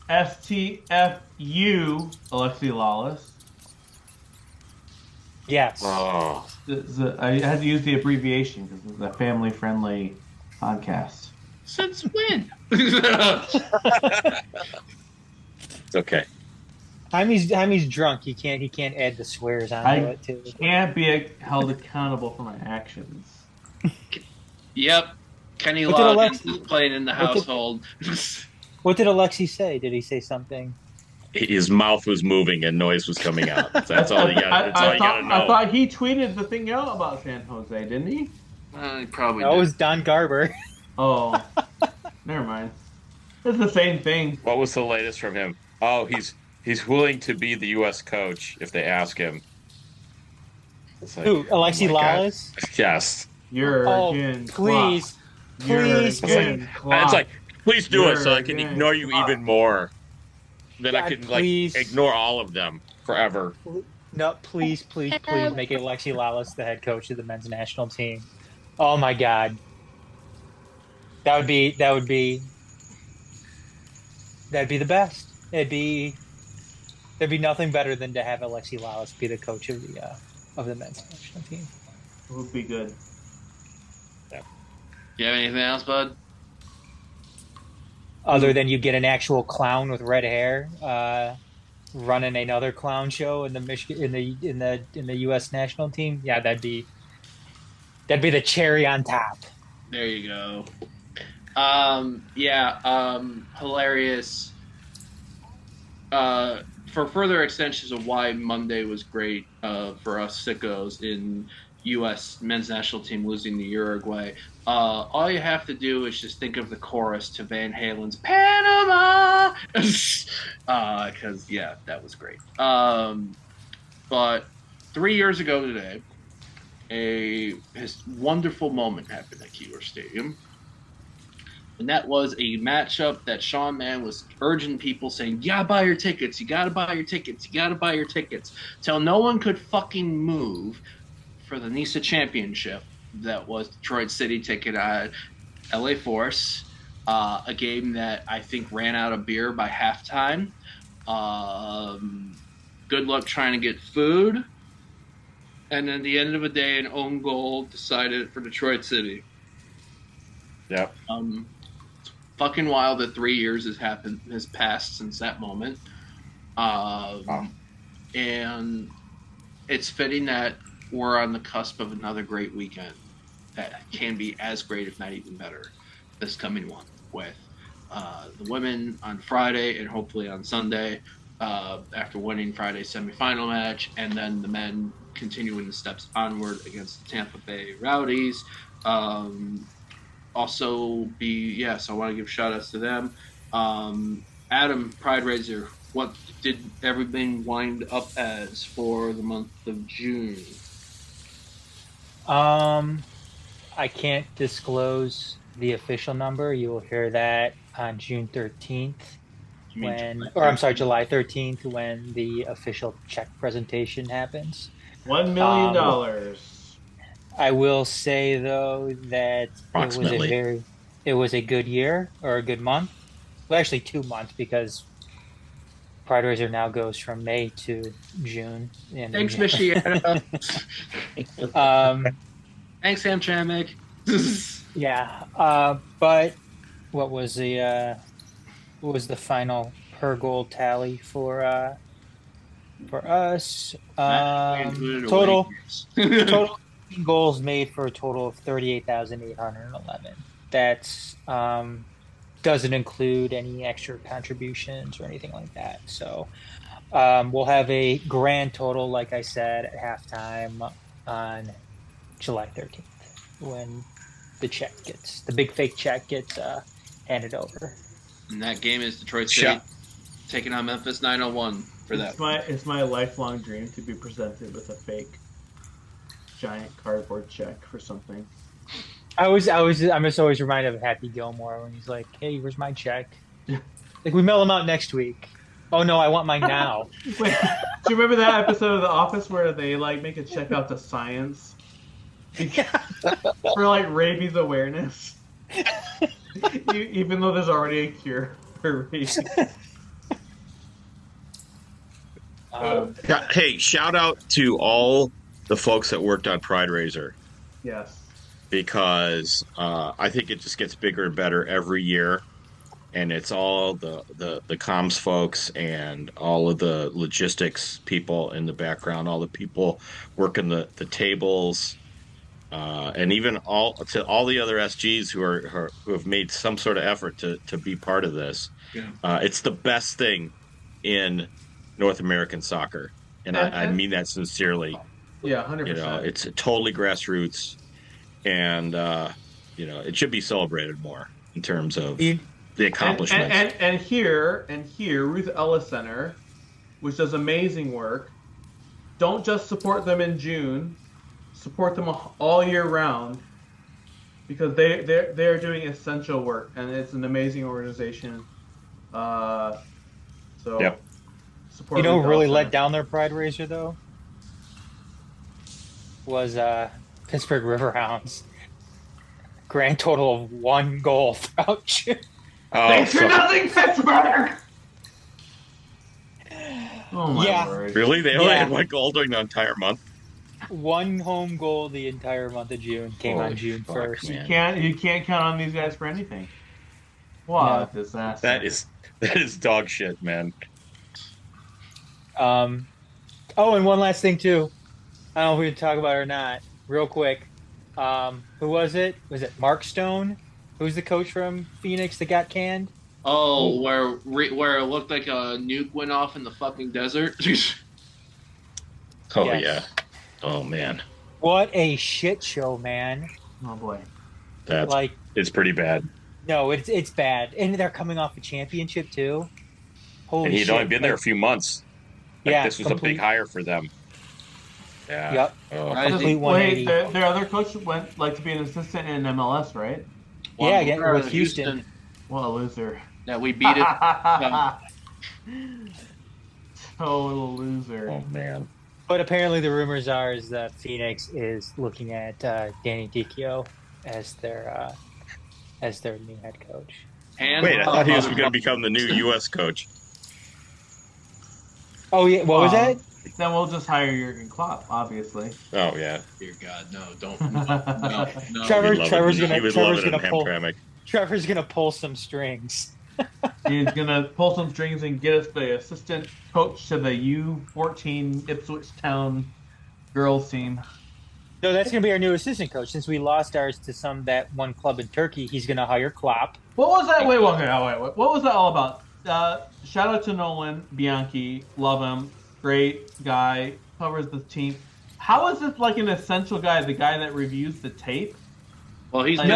STFU, Alexi Lawless. Yes. Oh. I had to use the abbreviation because it's a family-friendly podcast. Since when? It's okay. Jaime's drunk. He can't add the swears onto it too. Can't be held accountable for my actions. Yep. Kenny Loggins playing in the household. What did Alexi say? Did he say something? His mouth was moving and noise was coming out. That's all you got. That's all you got to know. I thought he tweeted the thing out about San Jose, didn't he? He probably did. It was Don Garber. Oh, never mind. It's the same thing. What was the latest from him? Oh, he's willing to be the U.S. coach if they ask him. Like, who? Alexi Lawless? Yes. Please. It's like, please do it so I can ignore you even more. Then God, I can ignore all of them forever. No, please make Alexi Lawless the head coach of the men's national team. Oh my God. That'd be the best. There'd be nothing better than to have Alexi Lawless be the coach of the men's national team. It would be good. Yeah. You have anything else, bud? Other than you get an actual clown with red hair running another clown show in the U.S. national team, yeah, that'd be That'd be the cherry on top. There you go. Hilarious. For further extensions of why Monday was great for us sickos in U.S. men's national team losing to Uruguay, all you have to do is just think of the chorus to Van Halen's Panama, because that was great. But 3 years ago today, his wonderful moment happened at Keyworth Stadium. And that was a matchup that Sean Mann was urging people, saying, you gotta buy your tickets, you gotta buy your tickets, you gotta buy your tickets, till no one could fucking move for the NISA Championship. That was Detroit City taking on LA Force, a game that I think ran out of beer by halftime. Good luck trying to get food. And at the end of the day, an own goal decided for Detroit City. Yep. Fucking wild that 3 years has passed since that moment. And it's fitting that we're on the cusp of another great weekend that can be as great, if not even better, this coming one with the women on Friday and hopefully on Sunday after winning Friday's semifinal match, and then the men continuing the steps onward against the Tampa Bay Rowdies. So I want to give shout outs to them. Adam, Pride Raiser, what did everything wind up as for the month of June? I can't disclose the official number. You will hear that on June 13th. July 13th, when the official check presentation happens. $1 million. I will say though that it was a good year or a good month. Well, actually 2 months, because Pride Raiser now goes from May to June. Thanks, Michiana. Thanks, Hamtramck. But what was the final per goal tally for us? Total goals made for a total of 38,811. That's doesn't include any extra contributions or anything like that. So we'll have a grand total, like I said, at halftime on July 13th, when the big fake check gets handed over. And that game is Detroit City taking on Memphis 901 for that. It's my lifelong dream to be presented with a fake giant cardboard check for something. I'm just always reminded of Happy Gilmore when he's like, "Hey, where's my check?" Like, we mail them out next week. Oh no, I want mine now. Wait, do you remember that episode of The Office where they make a check out to science for rabies awareness, even though there's already a cure for rabies? Hey, shout out to all the folks that worked on Pride Raiser. Yes. Because I think it just gets bigger and better every year, and it's all the comms folks and all of the logistics people in the background, all the people working the tables, and even all the other SGs who have made some sort of effort to be part of this. Yeah. It's the best thing in North American soccer, and I mean that sincerely. Yeah, 100%. It's totally grassroots. And it should be celebrated more in terms of the accomplishments. And here, Ruth Ellis Center, which does amazing work. Don't just support them in June, support them all year round, because they are doing essential work, and it's an amazing organization. Support. Who really let down their Pride Raiser though was Pittsburgh Riverhounds. Grand total of 1 goal throughout June. Thanks for nothing, Pittsburgh! Oh my word. Really? They only had 1 goal during the entire month? 1 home goal the entire month of June came on June 1st. You can't count on these guys for anything. What a disaster. That is dog shit, man. And one last thing too. I don't know if we can talk about it or not. Real quick. Who was it? Was it Mark Stone? Who's the coach from Phoenix that got canned? Oh, where it looked like a nuke went off in the fucking desert. Oh Yes. yeah. Oh man. What a shit show, man. Oh boy. That's Like, it's pretty bad. no, it's bad. And they're coming off a championship too. Holy And he'd shit. only been there a few months. Like, Yeah, this was a big hire for them. Yeah. Yep. Oh. Complete 180. Wait, their other coach went like to be an assistant in MLS, right? Yeah, again, with Houston. What a loser. That we beat it. Total loser. Oh man. But apparently the rumors are is that Phoenix is looking at Danny Dicchio as their new head coach. Wait, I thought he was going to become the new U.S. coach. Oh yeah, what was that? Then we'll just hire Jurgen Klopp, obviously. Oh yeah. Dear God, no! Don't. No. Trevor's gonna pull some strings. He's gonna pull some strings and get us the assistant coach to the U14 Ipswich Town girls team. No, that's gonna be our new assistant coach. Since we lost ours to that one club in Turkey, he's gonna hire Klopp. What was that? Wait. What was that all about? Shout out to Nolan Bianchi. Love him. Great guy. Covers the team. How is this like an essential guy? The guy that reviews the tape? Well, he was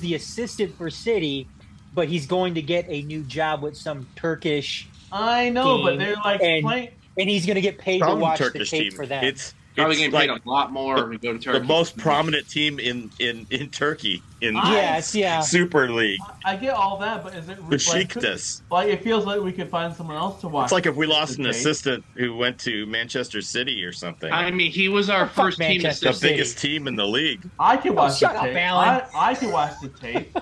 the assistant for City, but he's going to get a new job with some Turkish. I know, but they're like playing, and he's going to get paid to watch the tape for them. It's probably getting paid a lot more to go to Turkey. The most prominent team in Turkey in Super League. I get all that, but is it Besiktas? Like it feels like we could find someone else to watch. It's like if we lost an assistant who went to Manchester City or something. I mean, he was our first team assistant. The biggest team in the league. I can watch the tape. Up, Alan. I can watch the tape.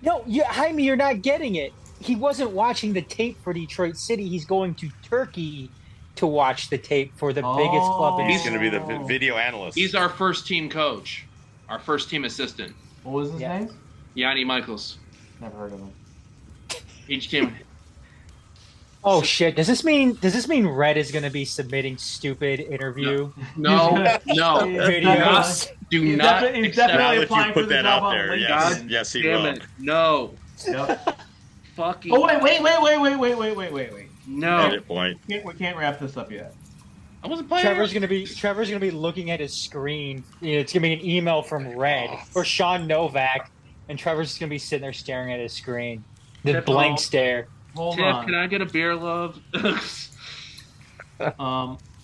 No, Jaime, you're not getting it. He wasn't watching the tape for Detroit City. He's going to Turkey to watch the tape for the biggest club in. He's going to be the video analyst. He's our first team coach, our first team assistant. What was his name? Yanni Michaels. Never heard of him. Each team. Oh shit! Does this mean Red is going to be submitting stupid interview? No. Videos. Do not. He's definitely applying for the job on there. LinkedIn. Yes, he will. It. No. Yep. Fucking. Oh wait. No. Edit point. We can't wrap this up yet. I wasn't playing. Trevor's gonna be looking at his screen. It's gonna be an email from Red or Sean Novak, and Trevor's just gonna be sitting there staring at his screen, the blank stare. Hold Tiff, on. can I get a beer, love?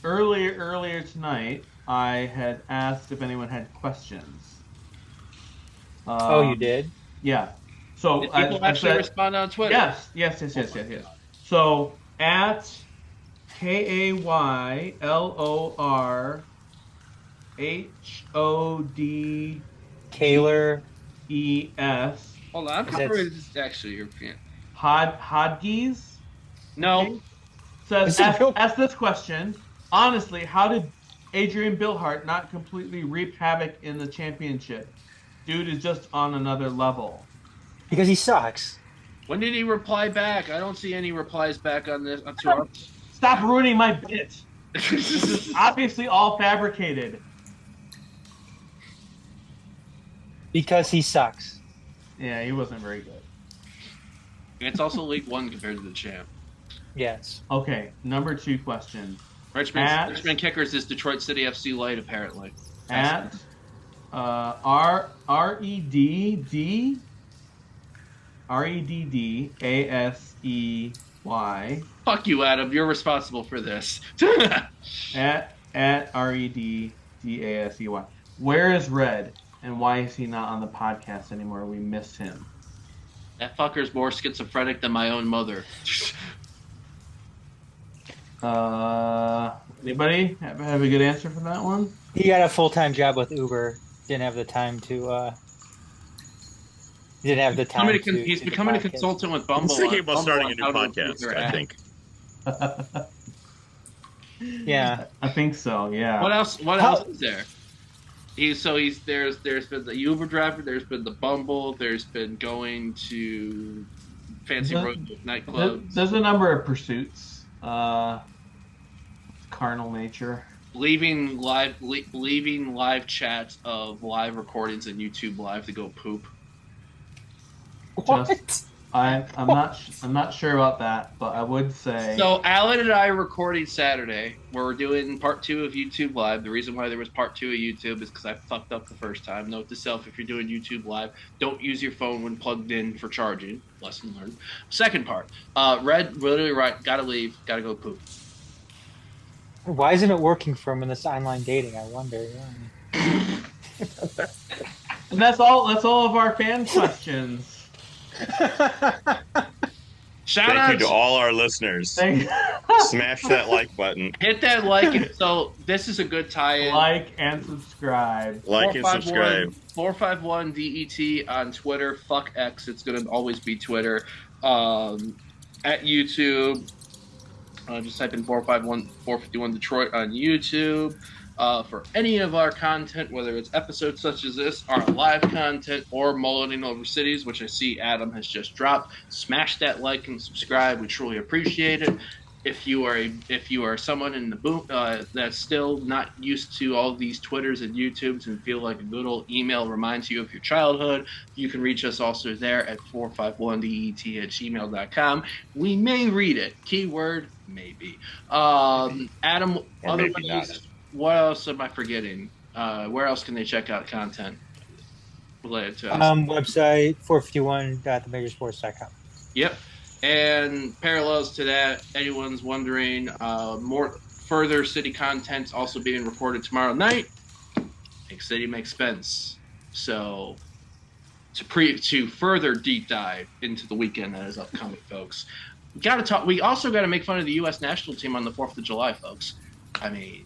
Earlier tonight, I had asked if anyone had questions. Oh, you did? Yeah. So did people actually respond on Twitter? Yes. So at KAYLORHOD Kaylor ES. Hold on, I'm covering this actually European. Hodges? No. Says, ask this question. Honestly, how did Adrian Billhart not completely reap havoc in the championship? Dude is just on another level. Because he sucks. When did he reply back? I don't see any replies back on this. To us. Stop ruining my bit. This is obviously all fabricated. Because he sucks. Yeah, he wasn't very good. It's also League One compared to the champ. Yes. Okay, number 2 question. Richmond Kickers is Detroit City FC Light, apparently. At REDDASEY. Fuck you, Adam. You're responsible for this. at REDDASEY. Where is Red, and why is he not on the podcast anymore? We miss him. That fucker's more schizophrenic than my own mother. Anybody have a good answer for that one? He got a full-time job with Uber. Didn't have the time to. He's becoming a consultant with Bumble. I'm thinking about starting a new podcast. I think. Yeah, I think so. Yeah. What else? What else is there? There's been the Uber driver. There's been the Bumble. There's been going to Fancy Road nightclub. There's a number of pursuits. Carnal nature. leaving live chats of live recordings and YouTube Live to go poop. What? I'm not sure about that, but I would say. So Alan and I are recording Saturday. We're doing part 2 of YouTube Live. The reason why there was part 2 of YouTube is because I fucked up the first time. Note to self: if you're doing YouTube Live, don't use your phone when plugged in for charging. Lesson learned. Second part. Red, literally right. Gotta leave. Gotta go poop. Why isn't it working for him in this online dating? I wonder. And that's all of our fan questions. Thank you to all our listeners. Smash that like button. Hit that like. So this is a good tie-in. Like and subscribe. Like and subscribe. 451 DET on Twitter. Fuck X. It's gonna always be Twitter. At YouTube. Just type in 451 Detroit on YouTube. For any of our content, whether it's episodes such as this, our live content, or mulleting over cities, which I see Adam has just dropped, smash that like and subscribe. We truly appreciate it. If you are someone in the boom that's still not used to all these Twitters and YouTubes and feel like a good old email reminds you of your childhood, you can reach us also there at 451DET@gmail.com. We may read it. Keyword maybe. Adam, Or otherwise, maybe not. what else am I forgetting? Where else can they check out content related to us? Website 451.themajorsports.com. Yep. And parallels to that, anyone's wondering, more further city content's also being recorded tomorrow night. Make City Make Spence. So to further deep dive into the weekend that is upcoming, folks. We also got to make fun of the U.S. national team on the 4th of July, folks. I mean,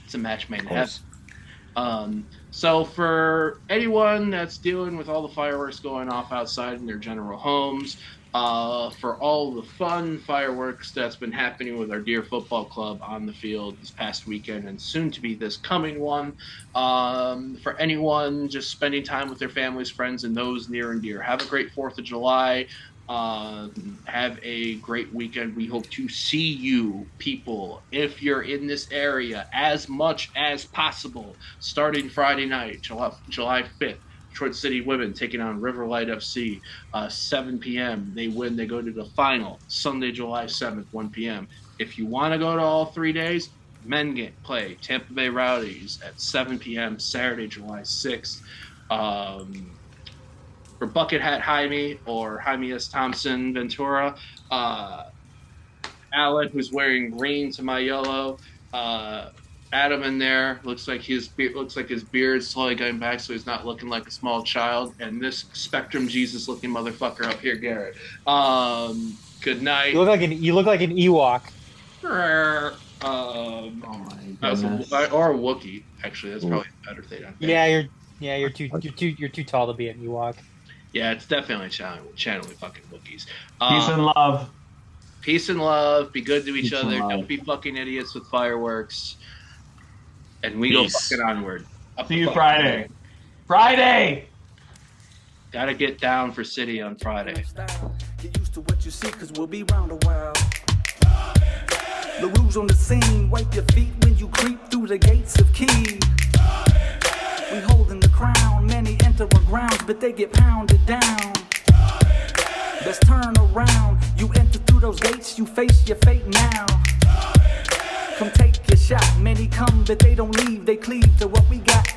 it's a match made in heaven. So for anyone that's dealing with all the fireworks going off outside in their general homes, for all the fun fireworks that's been happening with our dear football club on the field this past weekend and soon to be this coming one, for anyone just spending time with their families, friends, and those near and dear, have a great 4th of July. Have a great weekend. We hope to see you people, if you're in this area, as much as possible, starting Friday night, July 5th. Detroit City women taking on Riverlight FC, 7 p.m. They win, they go to the final. Sunday, July 7th, 1 p.m. If you want to go to all 3 days, men play Tampa Bay Rowdies at 7 p.m. Saturday, July 6th. For Bucket Hat Jaime or Jaime S. Thompson Ventura, Alan, who's wearing green to my yellow, Adam in there looks like his beard's slowly going back, so he's not looking like a small child. And this Spectrum Jesus looking motherfucker up here, Garrett. Good night. You look like an Ewok. Oh my goodness. Or a Wookiee. Actually, that's probably a better thing. You're too tall to be an Ewok. Yeah, it's definitely channeling fucking Wookiees. Peace and love. Peace and love. Be good to each Peace other. and love. Don't be fucking idiots with fireworks. And we go fucking onward. See you Friday. Friday! Gotta get down for City on Friday. Get used to what you see, cause we'll be round a while. The rules on the scene, wipe your feet when you creep through the gates of Key. We holding the crown, many enter our grounds, but they get pounded down. Let's turn around, you enter through those gates, you face your fate now. Come take your shot, many come, but they don't leave, they cleave to what we got.